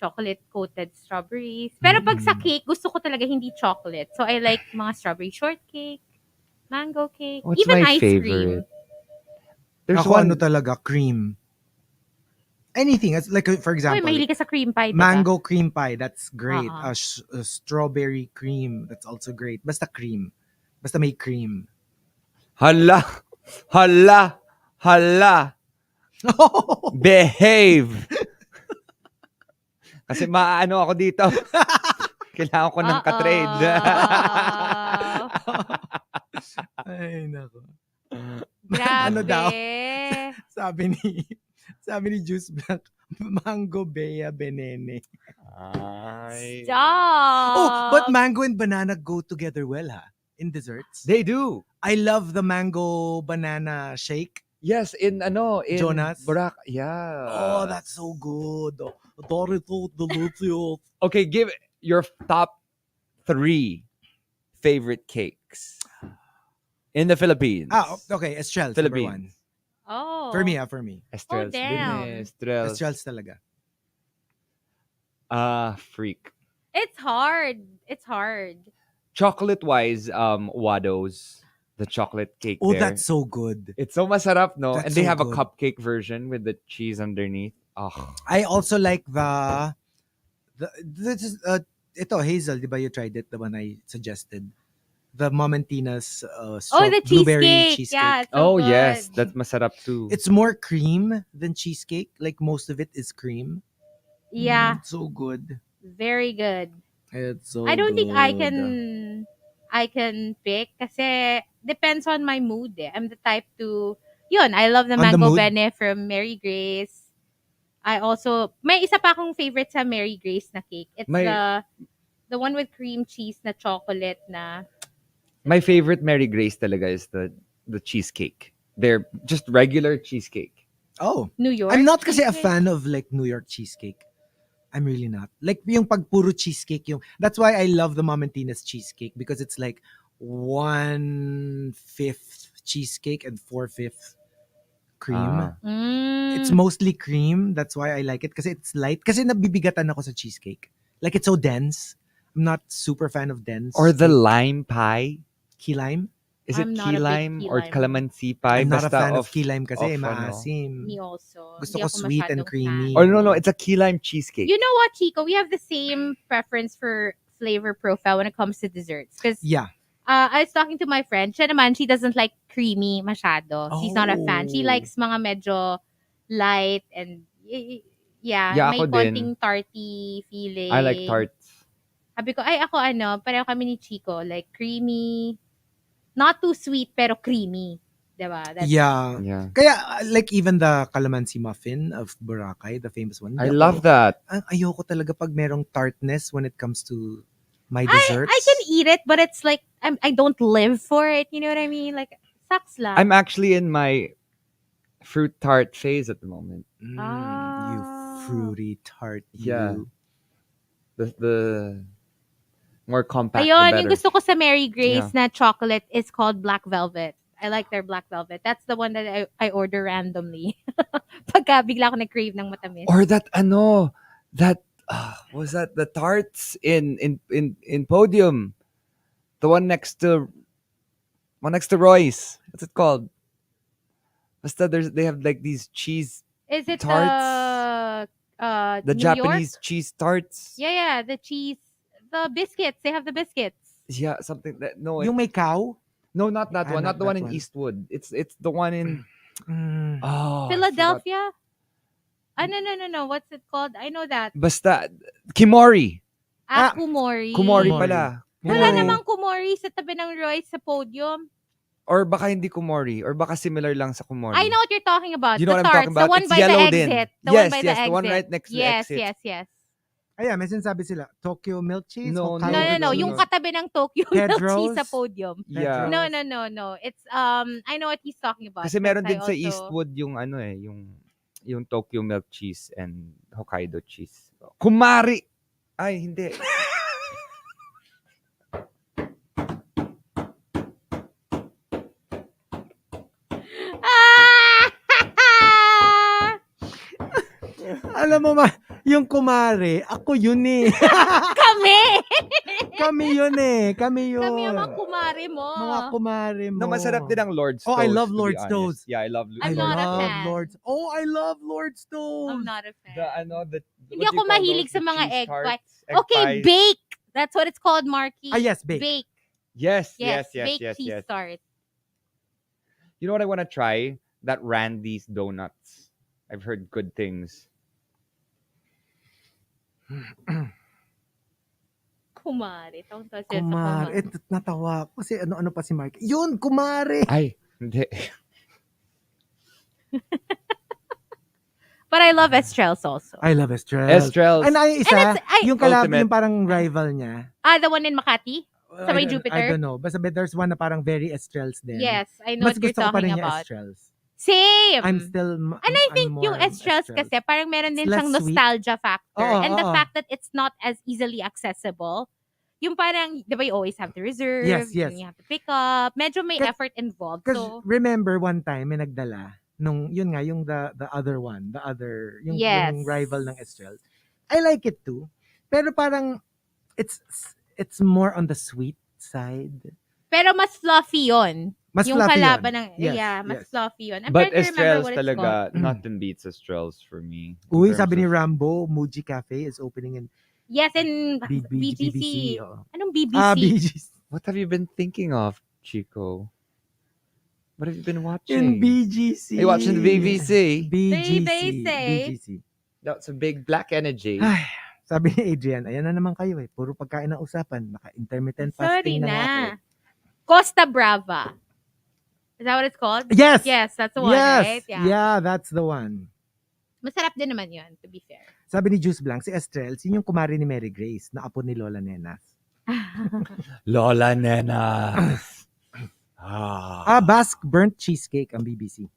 S3: chocolate-coated strawberries. Pero pag sa cake, gusto ko talaga hindi chocolate. So I like mga strawberry shortcake, mango cake,
S4: what's
S3: even
S4: my
S3: ice
S4: favorite?
S3: cream.
S4: There's
S2: Ako
S4: one.
S2: talaga, cream. Anything. Like, for
S3: Uy,
S2: example,
S3: mahilig ka sa cream pie, diba?
S2: mango cream pie, that's great.
S3: Uh-uh.
S2: Strawberry cream, that's also great. Basta cream. Basta may cream.
S4: Hala! Hala! Hala! Behave! Kasi maaano ako dito. Kailangan ko ng ka-trade.
S2: Ay, nako.
S3: Grabe.
S2: Ano daw? Sabi ni Juice Black, mango bea benene.
S4: Ay.
S3: Stop.
S2: Oh, but mango and banana go together well, ha? In desserts.
S4: They do.
S2: I love the mango banana shake.
S4: Yes, in
S2: Jonas?
S4: Yeah.
S2: Oh, that's so good. Dorito delicious.
S4: Okay, give your top 3 favorite cakes in the Philippines.
S2: Okay. Estrell's number 1.
S4: Philippines.
S3: Oh.
S2: For me.
S4: Estrell's.
S3: damn.
S4: Estrell's.
S2: Estrell's talaga.
S4: Freak.
S3: It's hard.
S4: Chocolate-wise, Wado's, the chocolate cake
S2: Oh,
S4: there.
S2: that's so good.
S4: It's so masarap, no?
S2: That's
S4: and they
S2: so
S4: have
S2: good.
S4: a cupcake version with the cheese underneath. Oh.
S2: I also like this is ito Hazel, di ba you tried it, the one I suggested? The Mom and Tina's
S3: the
S2: blueberry
S3: cheesecake. Yeah, it's so
S4: Oh,
S3: good.
S4: yes. That's masarap too.
S2: It's more cream than cheesecake. Like most of it is cream.
S3: Yeah,
S2: It's so good.
S3: very good.
S2: It's so
S3: I don't think I
S2: good.
S3: can pick kasi depends on my mood. I'm the type to I love the
S2: On the
S3: mango
S2: mood?
S3: bene from Mary Grace. I also may isa pa akong favorite sa Mary Grace na cake. It's the one with cream cheese na chocolate na.
S4: My favorite Mary Grace talaga is the cheesecake. They're just regular cheesecake.
S2: Oh,
S3: New York.
S2: I'm not kasi a
S3: cheesecake.
S2: fan of like New York cheesecake. I'm really not. Like yung pag puro cheesecake that's why I love the Mom and Tina's cheesecake because it's like 1/5 cheesecake and 4/5 cream. It's mostly cream. That's why I like it kasi it's light. Kasi nabibigatan ako sa cheesecake. Like it's so dense. I'm not super fan of dense.
S4: Or the lime pie.
S2: Key lime?
S4: Is
S3: I'm
S4: it
S3: not
S4: key
S3: a big
S4: lime
S3: key
S4: or
S3: lime.
S4: calamansi pie?
S2: I'm not a
S4: Basta
S2: fan of key lime kasi
S4: of
S2: maasim.
S3: Me also.
S2: Gusto
S3: Hindi
S2: ko
S3: ako
S2: sweet and
S3: masyadong
S2: creamy.
S3: fan.
S4: Or no, it's a key lime cheesecake.
S3: You know what, Chico? We have the same preference for flavor profile when it comes to desserts. Because
S2: Yeah.
S3: I was talking to my friend. Siya naman, she doesn't like creamy masyado. She's not a fan. She
S2: Oh.
S3: likes mga medyo light and
S4: Yeah,
S3: may
S4: ako
S3: konting
S4: din.
S3: tarty feeling.
S4: I like tarts.
S3: Sabi ko, ako pareho kami ni Chico. Like creamy, not too sweet, pero creamy. Diba?
S2: Yeah.
S4: Yeah.
S2: Kaya like even the calamansi muffin of Boracay, the famous one.
S4: I love that.
S2: Ayoko talaga pag merong tartness when it comes to my desserts.
S3: I can eat it, but it's like, I don't live for it. You know what I mean? Like, sucks lang.
S4: I'm actually in my fruit tart phase at the moment.
S2: You fruity tart.
S4: Yeah.
S2: You.
S4: The more compact,
S3: Ayun,
S4: the
S3: yung
S4: better.
S3: gusto ko sa Mary Grace na chocolate is called Black Velvet. I like their Black Velvet. That's the one that I order randomly. Pagka bigla ako nag-crave ng matamis.
S4: Or that what was that the tarts in Podium, the one next to Royce. What's it called? Basta they have like these cheese
S3: Is it
S4: tarts. The
S3: New
S4: Japanese
S3: York?
S4: cheese tarts.
S3: Yeah, the cheese, the biscuits. They have the biscuits.
S4: Yeah, something that
S2: Yung may cow?
S4: no, not that one.
S2: not
S4: Not the one
S2: that
S4: in
S2: one.
S4: Eastwood. It's the one in
S2: Mm.
S4: I forgot.
S3: Philadelphia? No. What's it called? I know that.
S4: Basta Kimori.
S3: Kumori.
S4: Kumori
S2: Kumori.
S4: pala.
S3: Wala
S4: Kumori.
S3: namang Kumori sa tabi ng Royce sa podium.
S4: Or baka hindi Kumori. Or baka similar lang sa Kumori.
S3: I know what you're talking about.
S4: You know
S3: the
S4: what I'm
S3: tarts,
S4: talking about?
S3: The one
S4: It's
S3: by the
S4: yellow din.
S3: exit. The
S4: Yes,
S3: one by the
S4: yes,
S3: exit.
S4: the one right next to the exit.
S3: Yes.
S2: Ayan, may sinasabi sila. Tokyo milk cheese?
S4: No,
S2: Hokkaido
S3: No.
S2: cheese?
S3: Yung katabi ng Tokyo milk
S2: Pedro's?
S3: cheese sa podium.
S4: Yeah.
S3: No. It's I know what he's talking about.
S4: Kasi meron
S3: Because
S4: din
S3: I
S4: sa
S3: also-
S4: Eastwood yung yung yung Tokyo milk cheese and Hokkaido cheese. Kumari! Ay, hindi.
S2: Alam mo yung kumare, ako yun eh.
S3: Kami!
S2: Kami yun eh. Kami yun.
S3: Kami yung mga kumare mo.
S2: Mga kumare mo.
S4: No, masarap din ang Lord's Toast.
S2: Oh, I love
S4: to be
S2: Lord's
S4: honest.
S2: Toast.
S4: Yeah, I love
S3: I'm not a fan.
S2: Lord's. Oh, I love Lord's
S3: I'm
S2: Toast.
S3: not a fan. Hindi ako mahilig sa mga egg
S4: pies.
S3: Okay, bake. That's what it's called, Markki.
S2: Yes, bake.
S3: Bake.
S4: Yes.
S3: Bake cheese tart.
S4: You know what I want to try? That Randy's Donuts. I've heard good things.
S3: Kumare.
S2: Kumare. Natawa. Kasi ano pa si Mark. Yun, kumare.
S4: Ay, hindi.
S3: But I love Estrel's also.
S2: I love Estrel.
S4: Estrel's.
S2: Ay, na isa, yung kalab,
S4: Ultimate.
S2: yung parang rival niya.
S3: The one in Makati? Sa may Jupiter?
S2: I don't know. Basta there's one na parang very Estrel's din.
S3: Yes, I know
S2: Mas
S3: what you're
S2: gusto ko pa rin
S3: talking
S2: yung
S3: about.
S2: Estrel's.
S3: Same.
S2: I'm still
S3: And I think yung Estrel's kasi parang meron din
S2: It's
S3: siyang
S2: less sweet.
S3: nostalgia factor.
S2: Oo,
S3: And the
S2: oo.
S3: fact that it's not as easily accessible. Yung parang, di ba you always have to reserve.
S2: Yes.
S3: And you have to pick up. Medyo may
S2: Ka-
S3: effort involved.
S2: Because
S3: So,
S2: remember one time may nagdala nung yun nga yung the other one, yung rival ng Estrel. I like it too. Pero parang it's more on the sweet side.
S3: pero mas fluffy yun.
S2: Mas
S3: Yung
S2: fluffy
S3: kalaban
S2: yun.
S3: ng,
S2: Yes,
S3: mas
S2: yes.
S3: fluffy yun. I'm
S4: But
S3: trying to remember
S4: Estrel's
S3: what it's
S4: talaga,
S3: called.
S4: nothing beats Estrel's for me.
S2: Uy, sabi ni Rambo, Muji Cafe is opening in
S3: Yes, in
S2: BBC.
S3: BGC.
S2: Oo.
S3: Anong BBC?
S2: BGC.
S4: What have you been thinking of, Chico? What have you been watching?
S2: In BGC.
S4: Are you watching the BBC?
S2: BGC.
S4: That's a big black energy.
S2: Ay, sabi ni Adrian, ayan na naman kayo eh. Puro pagkain ang usapan. Naka-intermittent
S3: Sorry
S2: fasting na nga
S3: na.
S2: eh.
S3: Costa Brava. Is that what it's called?
S2: Yes!
S3: Yes, that's the one, right?
S2: Yeah, that's the one.
S3: Masarap din naman yun, to be fair.
S2: Sabi ni Juice Blanc, si Estrel, yun yung kumari ni Mary Grace, na apo ni Lola Nenas.
S4: Lola Nenas.
S2: Basque burnt cheesecake ang BBC.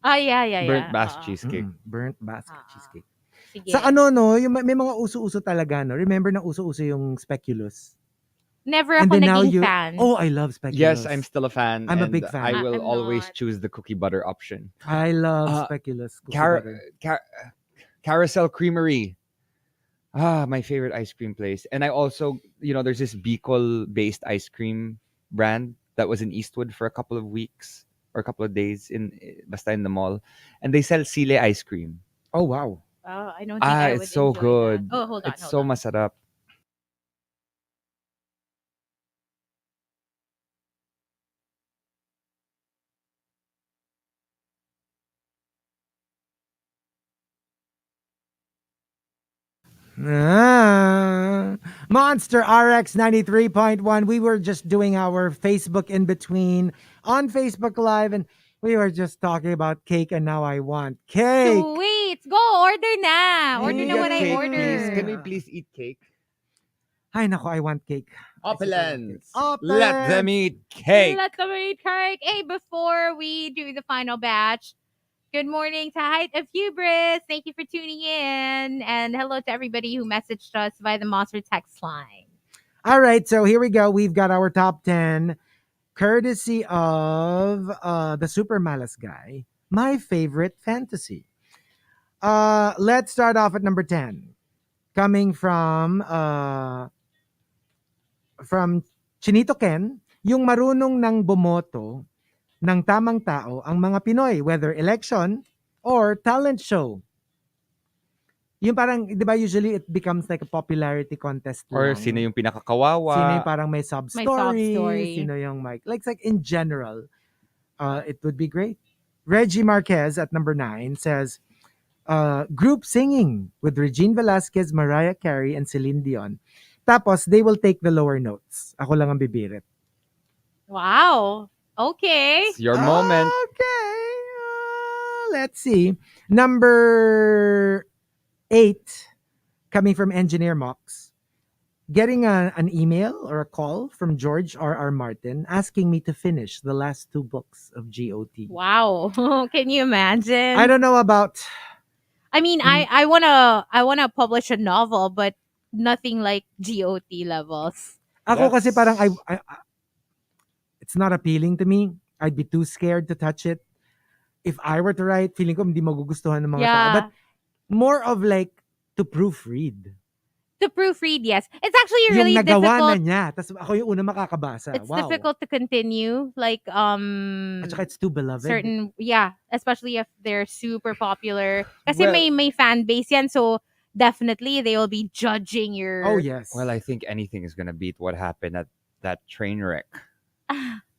S3: Yeah.
S4: Burnt Basque cheesecake.
S2: Burnt Basque cheesecake.
S3: Sige.
S2: Sa ano no, yung may mga uso-uso talaga no. Remember na uso-uso yung speculoos.
S3: Never ako naging fan.
S2: Oh, I love speculoos.
S4: Yes, I'm still a fan.
S2: I'm a
S4: and
S2: big fan.
S4: I will
S3: I'm
S4: always
S3: not.
S4: choose the cookie butter option.
S2: I love speculoos.
S4: Carousel Creamery. My favorite ice cream place. And I also, there's this Bicol-based ice cream brand that was in Eastwood for a couple of weeks or a couple of days basta in the mall. And they sell sile ice cream.
S2: Oh, wow.
S3: Oh, I don't think I would
S4: it's so
S3: enjoy
S4: good.
S3: That. Oh, hold on.
S4: It's so masarap.
S2: Monster RX93.1. We were just doing our Facebook in between on Facebook Live, and we were just talking about cake, and now I want cake.
S3: Sweet. Go, order na. Order na what I
S4: Cake,
S3: ordered.
S4: please. Can we please eat cake?
S2: Ay, nako, I want cake.
S4: Opulence.
S2: Opulence.
S4: Let them eat cake.
S3: Let them eat cake. Hey, before we do the final batch, good morning to Height of Hubris. Thank you for tuning in. And hello to everybody who messaged us via the Monster text line.
S2: All right, so here we go. We've got our top 10, courtesy of the Super Malas guy. My favorite fantasy. Let's start off at number 10. Coming from Chinito Ken, yung marunong ng bumoto ng tamang tao ang mga Pinoy, whether election or talent show. Yung parang, di ba, usually it becomes like a popularity contest
S4: Or
S2: lang.
S4: sino yung pinakakawawa.
S2: Sino yung parang may sub-story.
S3: May sub-story.
S2: Sino yung like in general, it would be great. Reggie Marquez at number 9 says, group singing with Regine Velasquez, Mariah Carey, and Celine Dion. Tapos, they will take the lower notes. Ako lang ang bibirit.
S3: Wow. Okay.
S4: It's your moment.
S2: Okay. Let's see. Number 8, coming from Engineer Mox. Getting an email or a call from George R. Martin asking me to finish the last 2 books of GOT.
S3: Wow. Can you imagine?
S2: I don't know about.
S3: I mean, I wanna publish a novel, but nothing like GOT levels.
S2: Ako kasi parang
S4: That's-
S2: it's not appealing to me. I'd be too scared to touch it. If I were to write, feeling ko hindi magugustuhan ng mga tao.
S3: Yeah.
S2: But more of like to proofread.
S3: To proofread, yes. It's actually
S2: Yung
S3: really
S2: nagawa na
S3: difficult.
S2: niya. Tapos ako yung una makakabasa.
S3: It's
S2: Wow.
S3: difficult to continue. Like
S2: At saka it's too beloved.
S3: certain, yeah, especially if they're super popular. Kasi
S4: Well-
S3: may fan base yan, so definitely they will be judging your.
S2: Oh yes.
S4: Well, I think anything is gonna beat what happened at that train wreck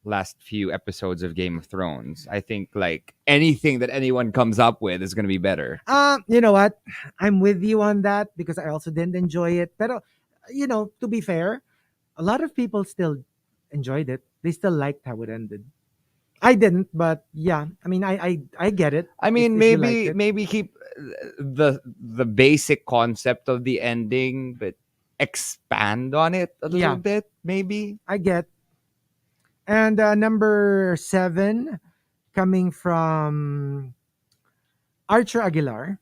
S4: last few episodes of Game of Thrones. I think like anything that anyone comes up with is gonna be better.
S2: You know what? I'm with you on that because I also didn't enjoy it. Pero, to be fair, a lot of people still enjoyed it. They still liked how it ended. I didn't, but yeah. I mean, I get it.
S4: I mean,
S2: if you liked it.
S4: maybe keep the basic concept of the ending, but expand on it a little
S2: Yeah.
S4: bit, maybe.
S2: I get. And number 7, coming from Archer Aguilar,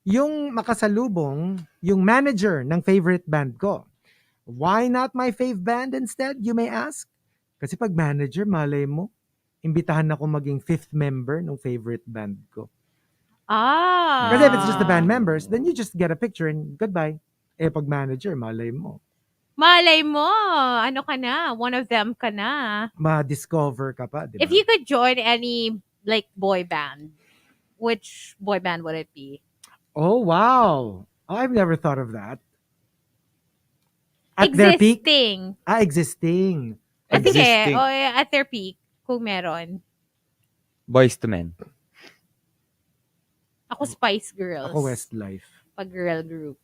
S2: yung makasalubong, yung manager ng favorite band ko. Why not my fave band instead, you may ask? Kasi pag manager, malay mo, imbitahan ako maging 5th member ng favorite band ko. Kasi if it's just the band members, then you just get a picture and goodbye. Eh pag manager, malay mo,
S3: Malay mo, ano ka na, one of them ka na.
S2: ma-discover ka pa, di ba?
S3: If you could join any like boy band, which boy band would it be?
S2: Oh, wow. I've never thought of that. At their peak?
S3: Existing.
S2: Existing.
S3: Sige,
S4: Existing.
S3: at their peak, kung meron.
S4: Boys to Men.
S3: Ako Spice Girls.
S2: Ako Westlife.
S3: Pag girl group.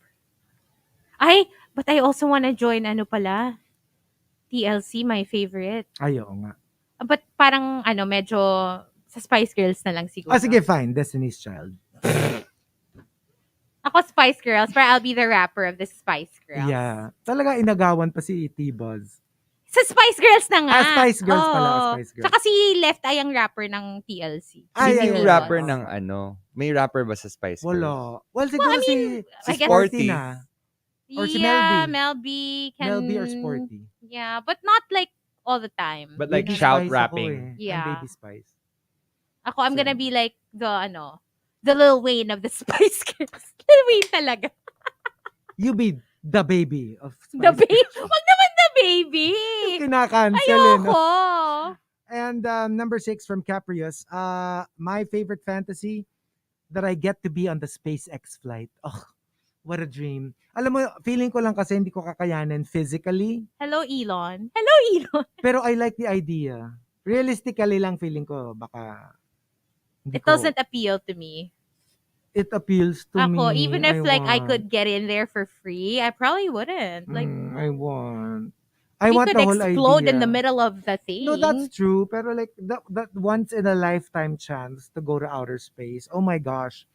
S3: Ay, but I also wanna join ano pala? TLC, my favorite.
S2: Ay, oo nga.
S3: But parang medyo sa Spice Girls na lang siguro.
S2: Sige, fine. Destiny's Child.
S3: Ako Spice Girls, pero I'll be the rapper of the Spice Girls.
S2: Yeah. Talaga inagawan pa si T-Buzz.
S3: Sa Spice Girls na nga.
S2: Spice Girls pala.
S3: Oo.
S2: Spice Girls.
S3: Tsaka si Left Eye ang rapper ng TLC.
S2: Ay,
S4: Sino
S2: ay,
S4: yung
S2: ay,
S4: rapper
S2: ay.
S4: ng May rapper ba sa Spice Girls?
S2: Wala. Well, siguro
S3: I mean,
S2: si
S3: I guess-
S2: Sporty na. Or si
S3: yeah,
S2: Melby.
S3: Melby.
S2: Melby or Sporty.
S3: Yeah, but not like all the time.
S4: But like
S2: Baby
S4: shout
S2: Spice
S4: rapping.
S2: Ako, eh.
S3: Yeah.
S2: I'm Baby Spice.
S3: Ako, I'm
S2: So-
S3: gonna be like the Lil Wayne of the Spice Girls. Lil Wayne talaga.
S2: You be the baby of Spice
S3: The baby.
S2: Girls.
S3: Wag naman the baby.
S2: Kinakancel eh, no?
S3: Ayoko.
S2: And number 6 from Caprius, my favorite fantasy that I get to be on the SpaceX flight. Oh, what a dream. Alam mo, feeling ko lang kasi hindi ko kakayanin physically,
S3: Hello, Elon. Hello, Elon.
S2: pero I like the idea. Realistically lang feeling ko, baka hindi
S3: It
S2: ko-
S3: doesn't appeal to me.
S2: It appeals to
S3: Ako,
S2: me.
S3: even if I
S2: want.
S3: could get in there for free, I probably wouldn't. Like,
S2: I want. I
S3: we
S2: want
S3: could
S2: the whole
S3: explode in
S2: idea.
S3: the middle of the thing.
S2: No, that's true. Pero like that once in a lifetime chance to go to outer space. Oh my gosh.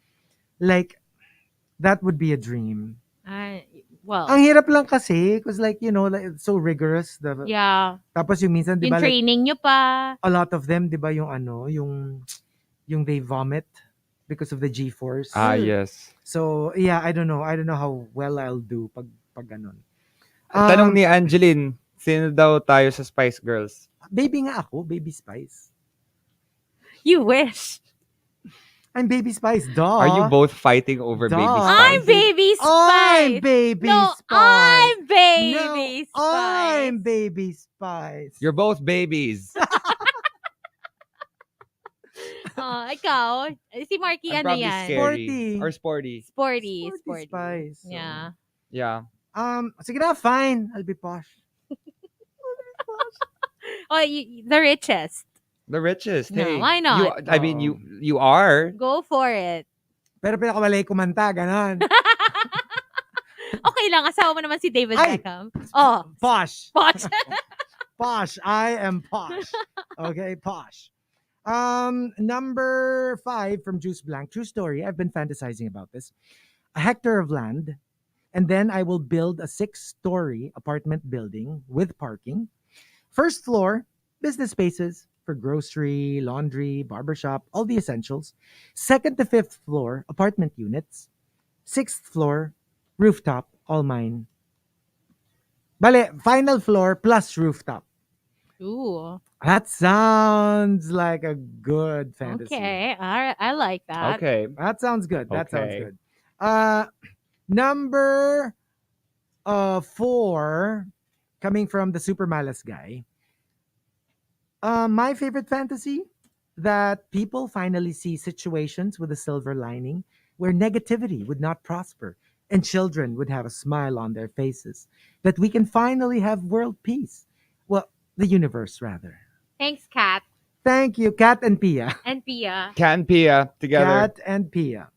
S2: Like that would be a dream.
S3: Well,
S2: Ang hirap lang kasi because like like it's so rigorous.
S3: yeah.
S2: Tapos yung minsan 'di
S3: Yung
S2: ba like,
S3: training nyo pa.
S2: a lot of them 'di ba yung they vomit because of the G-force.
S4: Yes.
S2: So yeah, I don't know how well I'll do pag ganun.
S4: Tanong ni Angeline, sino daw tayo sa Spice Girls?
S2: Baby nga ako, Baby Spice.
S3: You wish.
S2: I'm Baby Spice, duh.
S4: Are you both fighting over
S2: Duh.
S4: Baby
S3: I'm
S4: Spice?
S3: Baby
S2: I'm
S3: Spice.
S2: Baby
S3: No,
S2: Spice.
S3: I'm Baby
S2: No,
S3: Spice.
S2: I'm Baby Spice.
S4: You're both babies.
S3: Ikaw, si Markki,
S4: I'm
S3: ano
S4: probably
S3: yan?
S4: scary.
S2: Sporty.
S4: Or sporty.
S3: Sporty.
S2: Sporty Spice. So,
S3: Yeah.
S4: Yeah.
S2: Sige na, fine. I'll be posh.
S3: Oh, the richest.
S4: The richest.
S3: No,
S4: Hey.
S3: why not?
S4: I mean, you are.
S3: Go for it.
S2: Pero pinakamalay kumanta, ganon.
S3: Okay lang, asawa mo naman si David
S2: Ay!
S3: Beckham. Oh,
S2: Posh.
S3: posh.
S2: Posh. I am posh. Okay, posh. Number 5 from Juice Blank. True story. I've been fantasizing about this. A hectare of land And then I will build a 6-story apartment building with parking. First floor, business spaces for grocery, laundry, barbershop, all the essentials. Second to fifth floor, apartment units. Sixth floor, rooftop, all mine. Bale, final floor plus rooftop.
S3: Ooh.
S2: That sounds like a good fantasy.
S3: Okay. All right. I like that.
S4: Okay.
S2: That sounds good. That sounds
S4: Okay.
S2: good. Number 4, coming from the Super Malas guy. My favorite fantasy, that people finally see situations with a silver lining where negativity would not prosper and children would have a smile on their faces. That we can finally have world peace. Well, the universe, rather.
S3: Thanks, Kat
S2: Thank you, Kat and Pia.
S3: and Pia.
S4: Cat and Pia together.
S2: Kat and Pia.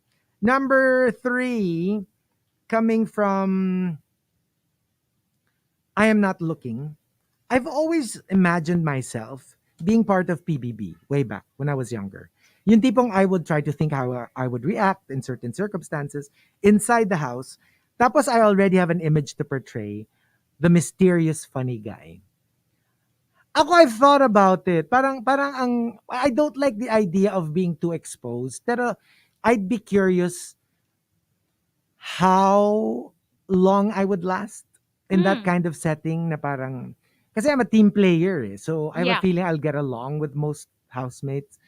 S2: Number 3, coming from I Am Not Looking. I've always imagined myself being part of PBB way back when I was younger. Yung tipong I would try to think how I would react in certain circumstances inside the house. Tapos I already have an image to portray the mysterious funny guy. Ako, I've thought about it. I don't like the idea of being too exposed. Pero I'd be curious how long I would last in that kind of setting na parang, kasi I'm a team player eh. So I have
S3: Yeah.
S2: a feeling I'll get along with most housemates.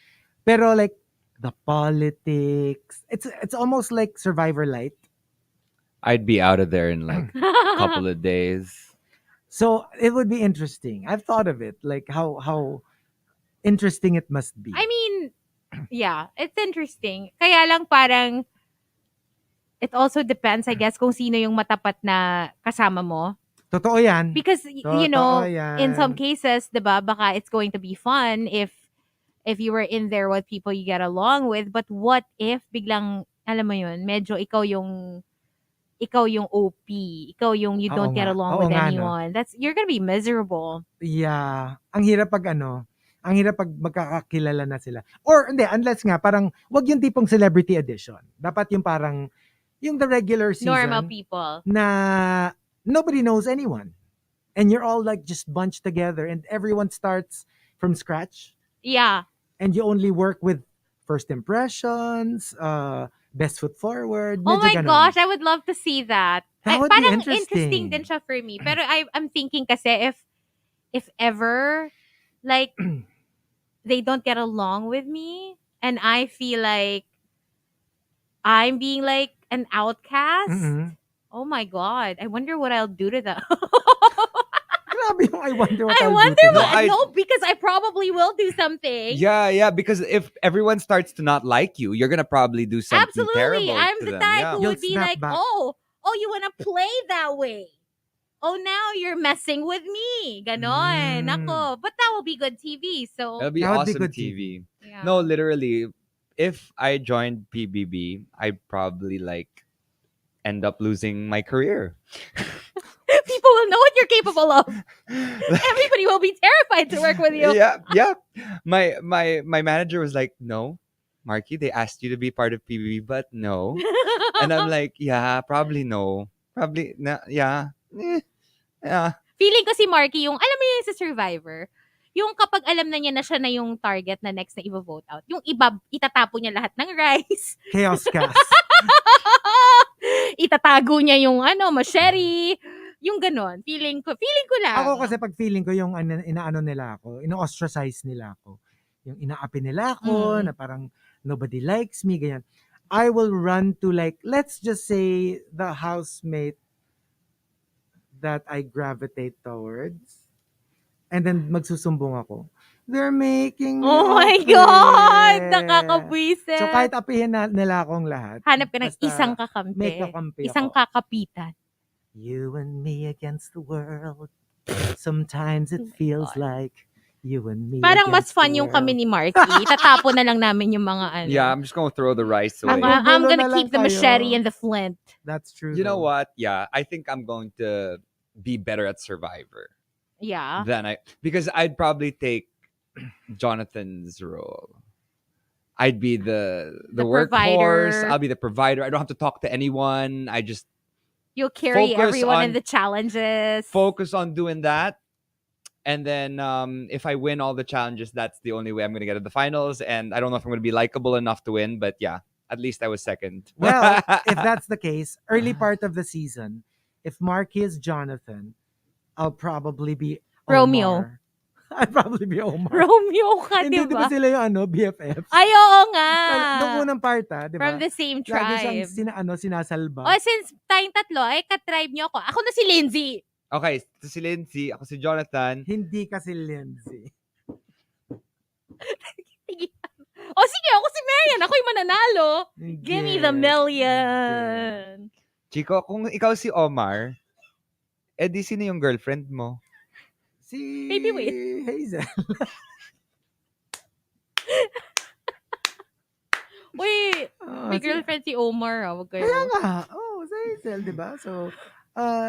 S2: Pero like the politics, it's almost like Survivor Light.
S4: I'd be out of there in like a couple of days.
S2: So it would be interesting. I've thought of it, like how interesting it must be.
S3: I mean, yeah, it's interesting. Kaya lang parang it also depends, I guess, kung sino yung matapat na kasama mo.
S2: Totoo yan.
S3: Because you know,
S2: Totoo
S3: in some
S2: yan.
S3: cases, 'di ba, baka it's going to be fun if you were in there with people you get along with, but what if biglang alam mo yun, medyo ikaw yung OP, ikaw yung you
S2: Oo
S3: don't get
S2: nga.
S3: along
S2: Oo
S3: with
S2: nga, no?
S3: anyone. You're gonna be miserable.
S2: Yeah. Ang hirap pag magkakakilala na sila. Or hindi, unless nga, parang, wag yung tipong celebrity edition. Dapat yung parang, yung the regular season.
S3: Normal people.
S2: Na nobody knows anyone. And you're all like just bunched together and everyone starts from scratch.
S3: Yeah.
S2: And you only work with first impressions, best foot forward.
S3: Oh
S2: medyo
S3: my
S2: ganon.
S3: gosh, I would love to see that.
S2: That would be
S3: Parang
S2: interesting.
S3: din siya for me. Pero I'm thinking kasi if ever like they don't get along with me and I feel like I'm being like an outcast.
S2: Mm-mm.
S3: Oh my god, I wonder what I'll do to them.
S2: Grabe yung I wonder what
S3: I
S2: I'll
S3: wonder
S2: do to
S3: what.
S2: them.
S3: No, because I probably will do something.
S4: Yeah, because if everyone starts to not like you, you're gonna probably do something
S3: Absolutely.
S4: terrible
S3: I'm
S4: to
S3: the
S4: them.
S3: type
S4: Yeah.
S3: who
S2: You'll
S3: would be
S2: snap
S3: like,
S2: back.
S3: oh, you want to play that way. Oh, now you're messing with me. Ganon. Ako. But that will be good TV. So,
S4: That'll be
S2: That would be
S4: awesome
S2: good
S4: TV.
S3: yeah.
S4: No, literally, if I joined PBB, I'd probably like end up losing my career.
S3: People will know what you're capable of. Everybody will be terrified to work with you.
S4: Yeah. My manager was like, "No, Markki, they asked you to be part of PBB, but no." And I'm like, "Yeah, probably no. Probably yeah. Yeah."
S3: Feeling ko si Markki yung, alam mo yun sa Survivor, yung kapag alam na niya na siya na yung target na next na i-vote out, yung itatapo niya lahat ng rice.
S2: Chaos cast.
S3: Itatago niya yung machete. Yung ganon. Feeling ko lang.
S2: Ako kasi pag feeling ko yung inaano nila ako, ino-ostracize nila ako. Yung inaapi nila ako, na parang nobody likes me, ganyan. I will run to like, let's just say, the housemate that I gravitate towards. And then magsusumbong ako. They're making me
S3: Oh my
S2: upset.
S3: God! Nakakabwisit.
S2: So kahit apihin nila akong lahat.
S3: Hanap ka ng
S2: basta
S3: isang kakampi.
S2: may kakampi
S3: Isang
S2: ako.
S3: kakapitan.
S2: You and me against the world. Sometimes it feels like you and me
S3: Parang mas
S2: against
S3: fun
S2: the
S3: yung kami
S2: world.
S3: ni Markki. Tatapo na lang namin yung mga
S4: Yeah, I'm just gonna throw the rice away.
S3: I'm
S2: Magugulo
S3: gonna
S2: na
S3: keep the
S2: lang
S3: machete
S2: kayo.
S3: and the flint.
S2: That's true.
S4: You know
S2: though.
S4: what? Yeah, I think I'm going to be better at Survivor
S3: Yeah.
S4: because I'd probably take Jonathan's role. I'd be the workhorse.
S3: provider.
S4: I'll be the provider. I don't have to talk to anyone.
S3: You'll carry
S4: Focus
S3: everyone in
S4: on-
S3: the challenges.
S4: Focus on doing that. And then if I win all the challenges, that's the only way I'm going to get to the finals. And I don't know if I'm going to be likable enough to win, but yeah, at least I was second.
S2: Well, if that's the case, early part of the season, if Markki is Jonathan, I'll probably be
S3: Romeo.
S2: Omar. I'd probably be Omar.
S3: Romeo ka,
S2: Hindi, di
S3: diba?
S2: ba sila yung BFFs?
S3: Ay, oo nga.
S2: Nung unang part, di ba?
S3: From the same
S2: Lagi siyang
S3: tribe.
S2: sinasalba.
S3: Oh, since tayong tatlo, ay ka-tribe niyo ako. Ako na si Lindsay.
S4: Okay, ito si Lindsay, ako si Jonathan.
S2: Hindi kasi Lindsay.
S3: Sige. O sige, ako si Marian. Ako yung mananalo.
S2: Hindi.
S3: Give me the million.
S4: Chico, kung ikaw si Omar, di sino yung girlfriend mo?
S2: Si
S3: Baby, wait.
S2: Hazel.
S3: Wait, may girlfriend si Omar. Wag kayo.
S2: Kaya nga. Oh, si Hazel, di ba? So,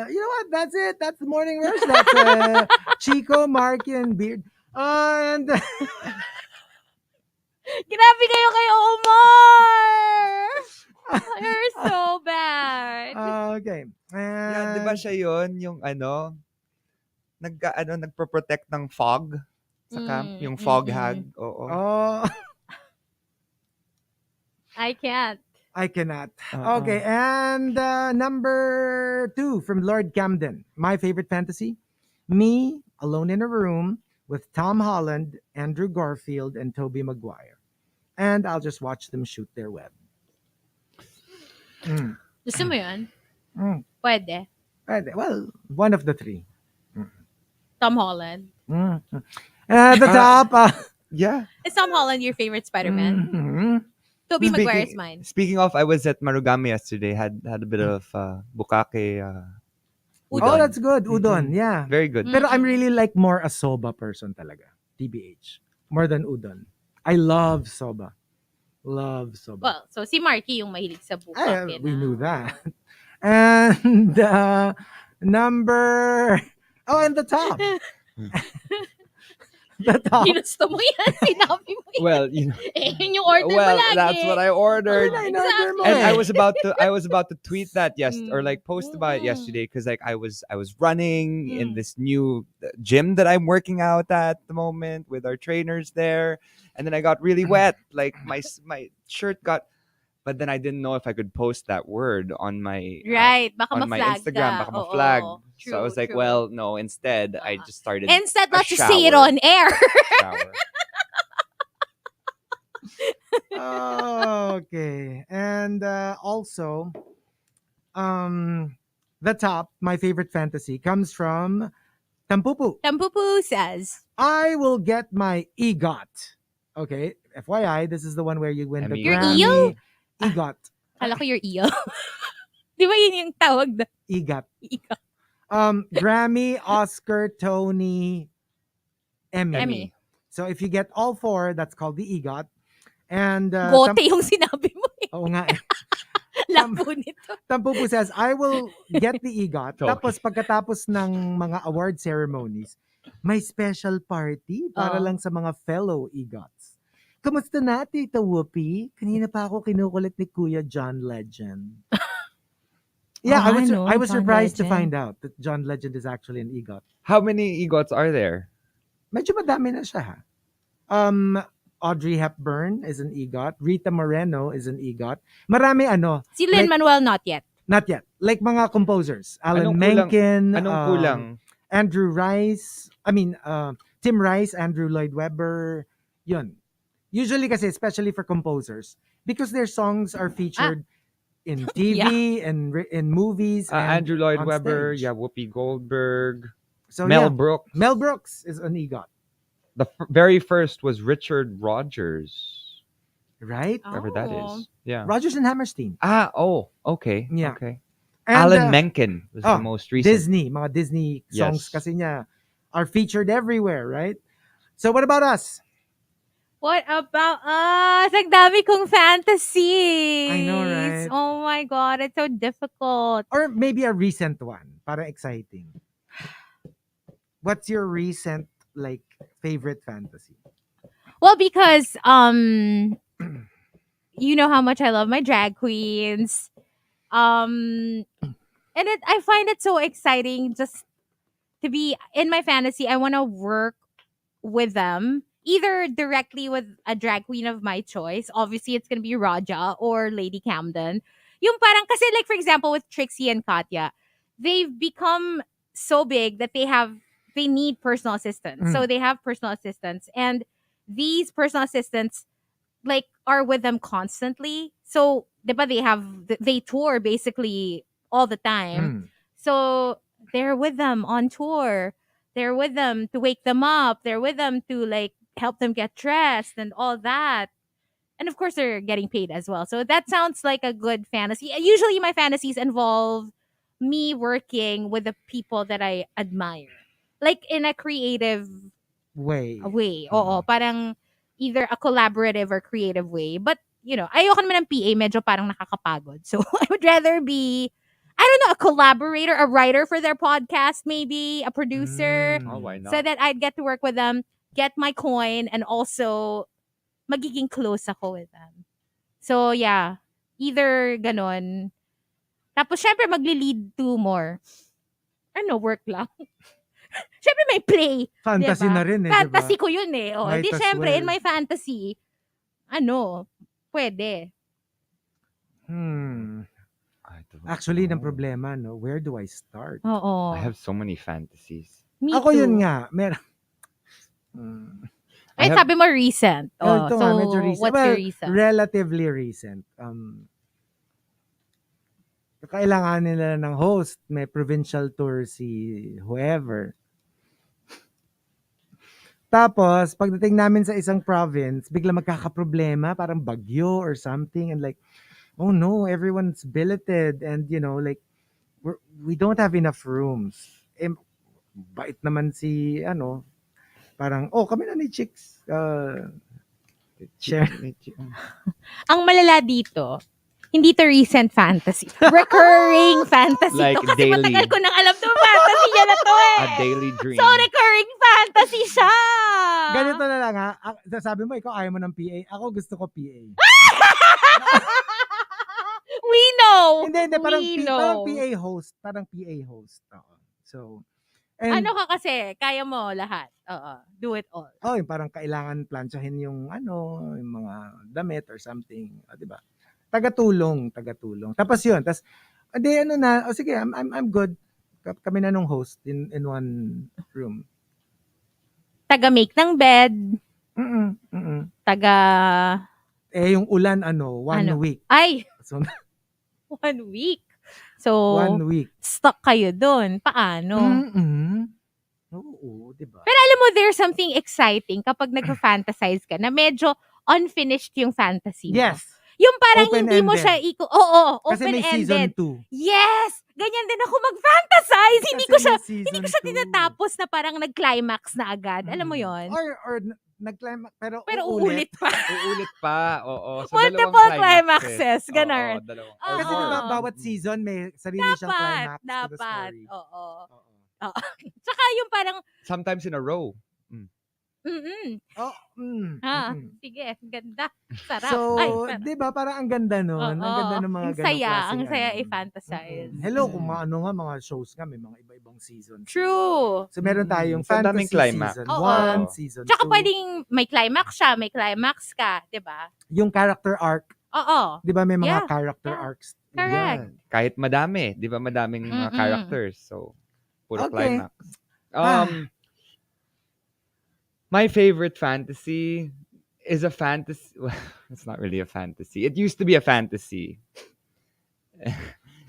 S2: you know what? That's it. That's the morning rush. That's Chico, Markki, and Beard. And
S3: Grabe kayo kay Omar! You're so bad.
S2: okay.
S4: Yeah, di ba siya yun? Yung nagpo-protect ng fog sa camp. Yung fog hag. Oo.
S2: Oh,
S3: I can't.
S2: I cannot. Okay, and number 2 from Lord Camden. My favorite fantasy. Me, alone in a room with Tom Holland, Andrew Garfield, and Tobey Maguire. And I'll just watch them shoot their web.
S3: Gusto mo yun?
S2: Mm.
S3: Pwede.
S2: Well, one of the 3.
S3: Tom Holland.
S2: At the top.
S4: Yeah.
S3: Is Tom Holland your favorite Spider-Man? Tobey Maguire is mine.
S4: Speaking of, I was at Marugame yesterday. Had a bit of bukake.
S2: Oh,
S3: Udon.
S2: that's good. Udon, yeah.
S4: Very good.
S2: Pero I'm really like more a soba person talaga. TBH. More than udon. I love soba. Love soba.
S3: Well, so si Markki yung mahilig sa bukake.
S2: We knew that. And number... Oh, and the top. The top.
S3: Ginusto mo yan. Sinabi mo yan.
S4: Well,
S3: Yun yung order mo lagi.
S4: that's what I ordered.
S2: Ay, in-order mo
S4: And
S2: eh.
S4: I was about to tweet that or like post about it yesterday because like I was running in this new gym that I'm working out at the moment with our trainers there, and then I got really wet. Like my shirt got, but then I didn't know if I could post that word on my
S3: Right. Baka
S4: on my
S3: ma-flag
S4: Instagram.
S3: ka.
S4: Baka ma-flag.
S3: True,
S4: So I was like,
S3: true.
S4: well, no. Instead, I just started.
S3: Instead,
S4: a
S3: let's just say it
S4: shower.
S3: on air.
S4: Shower.
S2: Okay. And also, the top, my favorite fantasy, comes from Tampupu.
S3: Tampupu says,
S2: I will get my EGOT. Okay. FYI, this is the one where you win the
S4: Emmy.
S3: Your
S2: Grammy.
S3: EO?
S2: EGOT.
S3: kala ko your EO. Di ba yun yung tawag na?
S2: EGOT.
S3: EO?
S2: Grammy, Oscar, Tony, Emmy.
S3: Emmy.
S2: So if you get all 4, that's called the EGOT. And
S3: Gote yung sinabi mo eh.
S2: Oo nga eh.
S3: Lapo nito.
S2: Tampupu says, I will get the EGOT.
S4: Okay.
S2: Tapos pagkatapos ng mga award ceremonies, may special party para lang sa mga fellow EGOTs. Kamusta na, Tita Whoopi? Kanina pa ako kinukulit ni Kuya John Legend. Yeah,
S3: Oh,
S2: I was
S3: John
S2: surprised to
S3: Legend.
S2: find out that John Legend is actually an EGOT.
S4: How many EGOTs are there?
S2: Medyo madami na siya ha. Audrey Hepburn is an EGOT. Rita Moreno is an EGOT. Marami
S3: Si Lin-Manuel, not yet.
S2: not yet. Like mga composers. Alan
S4: Anong kulang?
S2: Menken.
S4: Anong kulang?
S2: Andrew Rice. Tim Rice, Andrew Lloyd Webber. Yun. Usually kasi, especially for composers, because their songs are featured in TV and in movies. And
S4: Andrew Lloyd
S2: on
S4: Webber,
S2: stage.
S4: yeah, Whoopi Goldberg,
S2: So,
S4: Mel Brooks.
S2: Mel Brooks is an EGOT.
S4: The very first was Richard Rogers,
S2: Right?
S4: whatever that
S3: Oh.
S4: is. Yeah.
S2: Rodgers and Hammerstein.
S4: Okay.
S2: Yeah.
S4: Okay.
S2: And,
S4: Alan Menken was the most recent.
S2: Disney. Mga Disney songs
S4: Yes.
S2: kasi niya are featured everywhere, right? So what about us?
S3: What about us? Ang dami kong fantasies.
S2: I know, right?
S3: Oh my God, it's so difficult.
S2: Or maybe a recent one. Para exciting. What's your recent, like, favorite fantasy?
S3: Well, because you know how much I love my drag queens. And And I find it so exciting just to be in my fantasy. I want to work with them either directly with a drag queen of my choice. Obviously, it's gonna be Raja or Lady Camden. Yung parang kasi like for example with Trixie and Katya, they've become so big that they need personal assistants. So they have personal assistants, and these personal assistants like are with them constantly. So, 'di ba they tour basically all the time. So, they're with them on tour. They're with them to wake them up. They're with them to like help them get dressed and all that. And of course they're getting paid as well. So that sounds like a good fantasy. Usually my fantasies involve me working with the people that I admire. Like in a creative
S2: Way.
S3: Oo, parang either a collaborative or creative way. But, ayoko naman ng PA, medyo parang nakakapagod. So, I would rather be, I don't know, a collaborator, a writer for their podcast, maybe, a producer,
S4: Oh, why not?
S3: so that I'd get to work with them, get my coin, and also magiging close ako with them. So, yeah, either ganon. Tapos, syempre, magli-lead to more. Work lang. Syempre may play.
S2: Fantasy
S3: diba?
S2: na rin eh,
S3: Fantasy
S2: diba?
S3: ko yun eh. O,
S2: Might
S3: di
S2: as
S3: syempre, in
S2: well.
S3: my fantasy, pwede.
S4: I don't
S2: Actually,
S4: know.
S2: ng problema, no? Where do I start?
S3: Oo.
S4: I have so many fantasies.
S3: Me
S2: Ako
S3: too.
S2: yun nga.
S4: I have-
S3: sabi mo recent.
S2: Ito
S3: so,
S2: nga, medyo recent.
S3: what's
S2: Well,
S3: your recent?
S2: relatively recent. Kailangan nila ng host. May provincial tour si whoever. Tapos, pagdating namin sa isang province, bigla magkakaproblema, parang bagyo or something. And like, oh no, everyone's billeted. And like, we don't have enough rooms. Bait naman si, parang, kami na ni Chicks. Share.
S3: Ang malala dito, hindi to recent fantasy. Recurring fantasy
S4: Like
S3: to. Kasi
S4: daily.
S3: matagal ko nang alam to fantasy niya na to eh.
S4: A daily dream.
S3: So, recurring fantasy siya.
S2: Ganito na lang ha. Sabi mo, ikaw ayaw mo ng PA. Ako gusto ko PA.
S3: We know.
S2: Hindi. Parang,
S3: We
S2: parang
S3: know.
S2: PA host. Parang PA host. Oo. So, and,
S3: Ano ka kasi? Kaya mo lahat. Oo. Do it all.
S2: yung parang kailangan planchahin yung yung mga damit or something. Di ba? Tagatulong. Tapos yun. Tapos, sige, I'm good. Kami na nung host in one room.
S3: Taga-make ng bed. Taga...
S2: Yung ulan, 1 week.
S3: Ay!
S2: So,
S3: 1 week. So,
S2: 1 week.
S3: stuck kayo doon. Paano?
S2: Oo, diba?
S3: Pero alam mo, there's something exciting kapag nag-fantasize ka na medyo unfinished yung fantasy mo.
S2: Yes.
S3: Yung parang hindi mo
S2: Open-ended.
S3: siya Oo,
S2: Kasi may season
S3: open-ended.
S2: 2.
S3: Yes! Ganyan din ako mag-fantasize. Hindi ko siya
S2: season
S3: tinatapos na parang nag-climax na agad. Alam mo yon?
S2: Or nag-climax, pero
S3: uulit pa.
S4: Uulit pa. Oo. So,
S3: Multiple
S4: dalawang
S3: climaxes. Ganon.
S4: Oo, dalawang.
S3: Oo.
S2: Kasi diba, bawat season may sarili siyang climax to the
S3: Dapat.
S2: story.
S3: Oo. Tsaka yung parang,
S4: Sometimes in a row.
S3: sige, ganda. Sarap.
S2: So,
S3: parang-
S2: di ba, parang ang ganda nun. Ang ganda ng mga
S3: ang
S2: ganong
S3: saya,
S2: klaseng
S3: ang saya
S2: ano.
S3: i-fantasize.
S2: Hello, kung mga shows nga, may mga iba-ibang seasons.
S3: True.
S2: So, meron tayong
S4: So, daming
S2: fantasy
S4: climax.
S2: season
S3: Oo.
S2: 1, season 2.
S3: Tsaka pwedeng may climax siya, may climax ka, di ba?
S2: Yung character arc,
S3: Oo.
S2: di ba may mga
S3: Yeah,
S2: character
S3: yeah.
S2: arcs?
S3: Correct.
S2: Yan.
S4: Kahit madami. Di ba madaming mga characters. So, puro
S2: Okay.
S4: climax. My favorite fantasy is a fantasy. Well, it's not really a fantasy. It used to be a fantasy.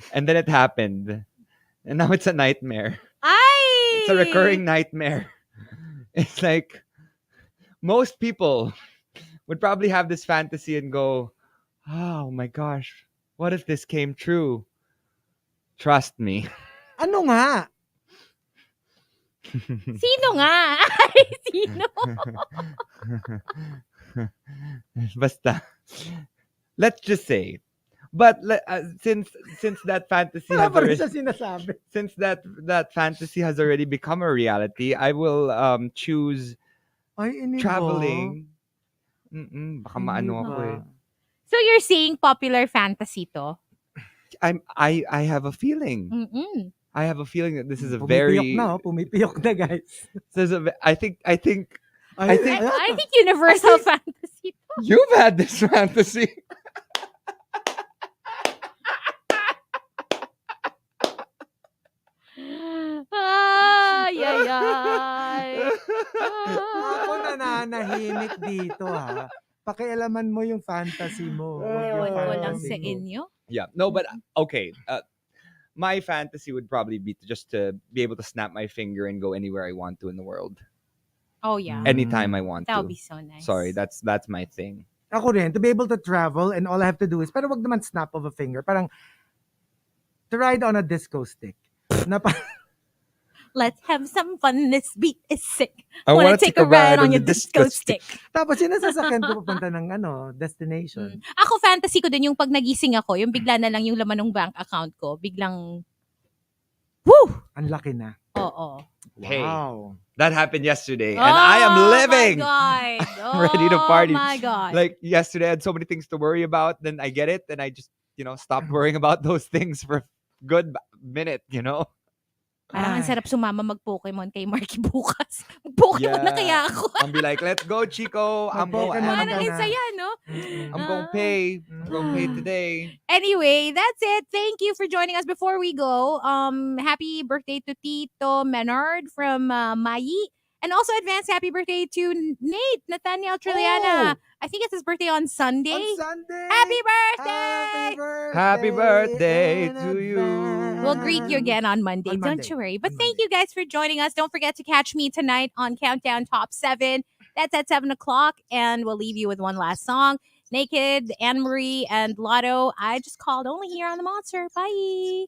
S4: And then it happened. And now it's a nightmare.
S3: Ay!
S4: It's a recurring nightmare. It's like most people would probably have this fantasy and go, oh my gosh, what if this came true? Trust me.
S2: Ano nga?
S3: Sino nga? Ay, sino?
S4: Basta. Let's just say. But since that fantasy
S2: Wala
S4: has
S2: pa rin
S4: already,
S2: siya sinasabi.
S4: since that fantasy has already become a reality, I will choose
S2: Ay, ini
S4: traveling. Baka maano
S2: Hindi
S4: ako
S2: ba?
S4: eh.
S3: So you're saying popular fantasy to?
S4: I have a feeling.
S3: Mm-mm.
S4: I have a feeling that this is a
S2: Pumipiyok
S4: very.
S2: na, oh. Pumipiyok na, guys.
S4: This is a. I think. I think
S2: Ay,
S4: think-
S3: I think universal fantasy.
S4: you've had this fantasy.
S3: Ay, ay, ay.
S2: Ako nananahimik dito, ha. Pakialaman mo yung fantasy mo. Huwag yung
S3: Ewan ko lang
S2: fantasy
S3: sa
S2: ko.
S3: inyo.
S4: Yeah. No, but okay. My fantasy would probably be just to be able to snap my finger and go anywhere I want to in the world,
S3: Oh, yeah.
S4: anytime I want
S3: That
S4: to.
S3: would be so nice.
S4: Sorry, that's my thing.
S2: Ako rin, to be able to travel and all I have to do is, pero wag naman snap of a finger. Parang, to ride on a disco stick. Na
S3: Let's have some fun. This beat is sick.
S4: I
S3: Wanna
S4: wanna
S3: take a ride on your disco
S4: stick.
S3: stick.
S2: Tapos yun ang sasakyan ko papunta ng destination.
S3: Ako, fantasy ko din yung pag nagising ako, yung bigla na lang yung laman ng bank account ko. Biglang, woo!
S2: Ang laki na.
S3: Oo.
S4: Hey.
S2: Wow.
S4: That happened yesterday, and I am living.
S3: Oh my God.
S4: Ready to party.
S3: Oh my God.
S4: Like yesterday, I had so many things to worry about. Then I get it, and I just stopped worrying about those things for a good minute.
S3: Parang ang sarap sumama mag-Pokemon kay Markki bukas. Mag-Pokemon na kaya ako.
S4: I'll be like, let's go, Chico. I'm
S2: Mag-Pokemon
S4: going.
S3: Parang ang saya, no?
S4: I'm going to pay. I'm going to pay today.
S3: Anyway, that's it. Thank you for joining us. Before we go, happy birthday to Tito Menard from Mayi. And also advance happy birthday to Nate Nathaniel Trilliana. I think it's his birthday on Sunday.
S2: On Sunday.
S3: Happy birthday!
S2: Happy birthday!
S4: Happy birthday
S2: in
S4: to you.
S2: advance.
S3: We'll greet you again on Monday.
S2: On
S3: Don't
S2: Monday.
S3: you worry. But
S2: On
S3: thank
S2: Monday.
S3: you guys for joining us. Don't forget to catch me tonight on Countdown Top 7. That's at 7 o'clock. And we'll leave you with one last song. Naked, Anne Marie, and Lotto. I just called only here on the Monster. Bye.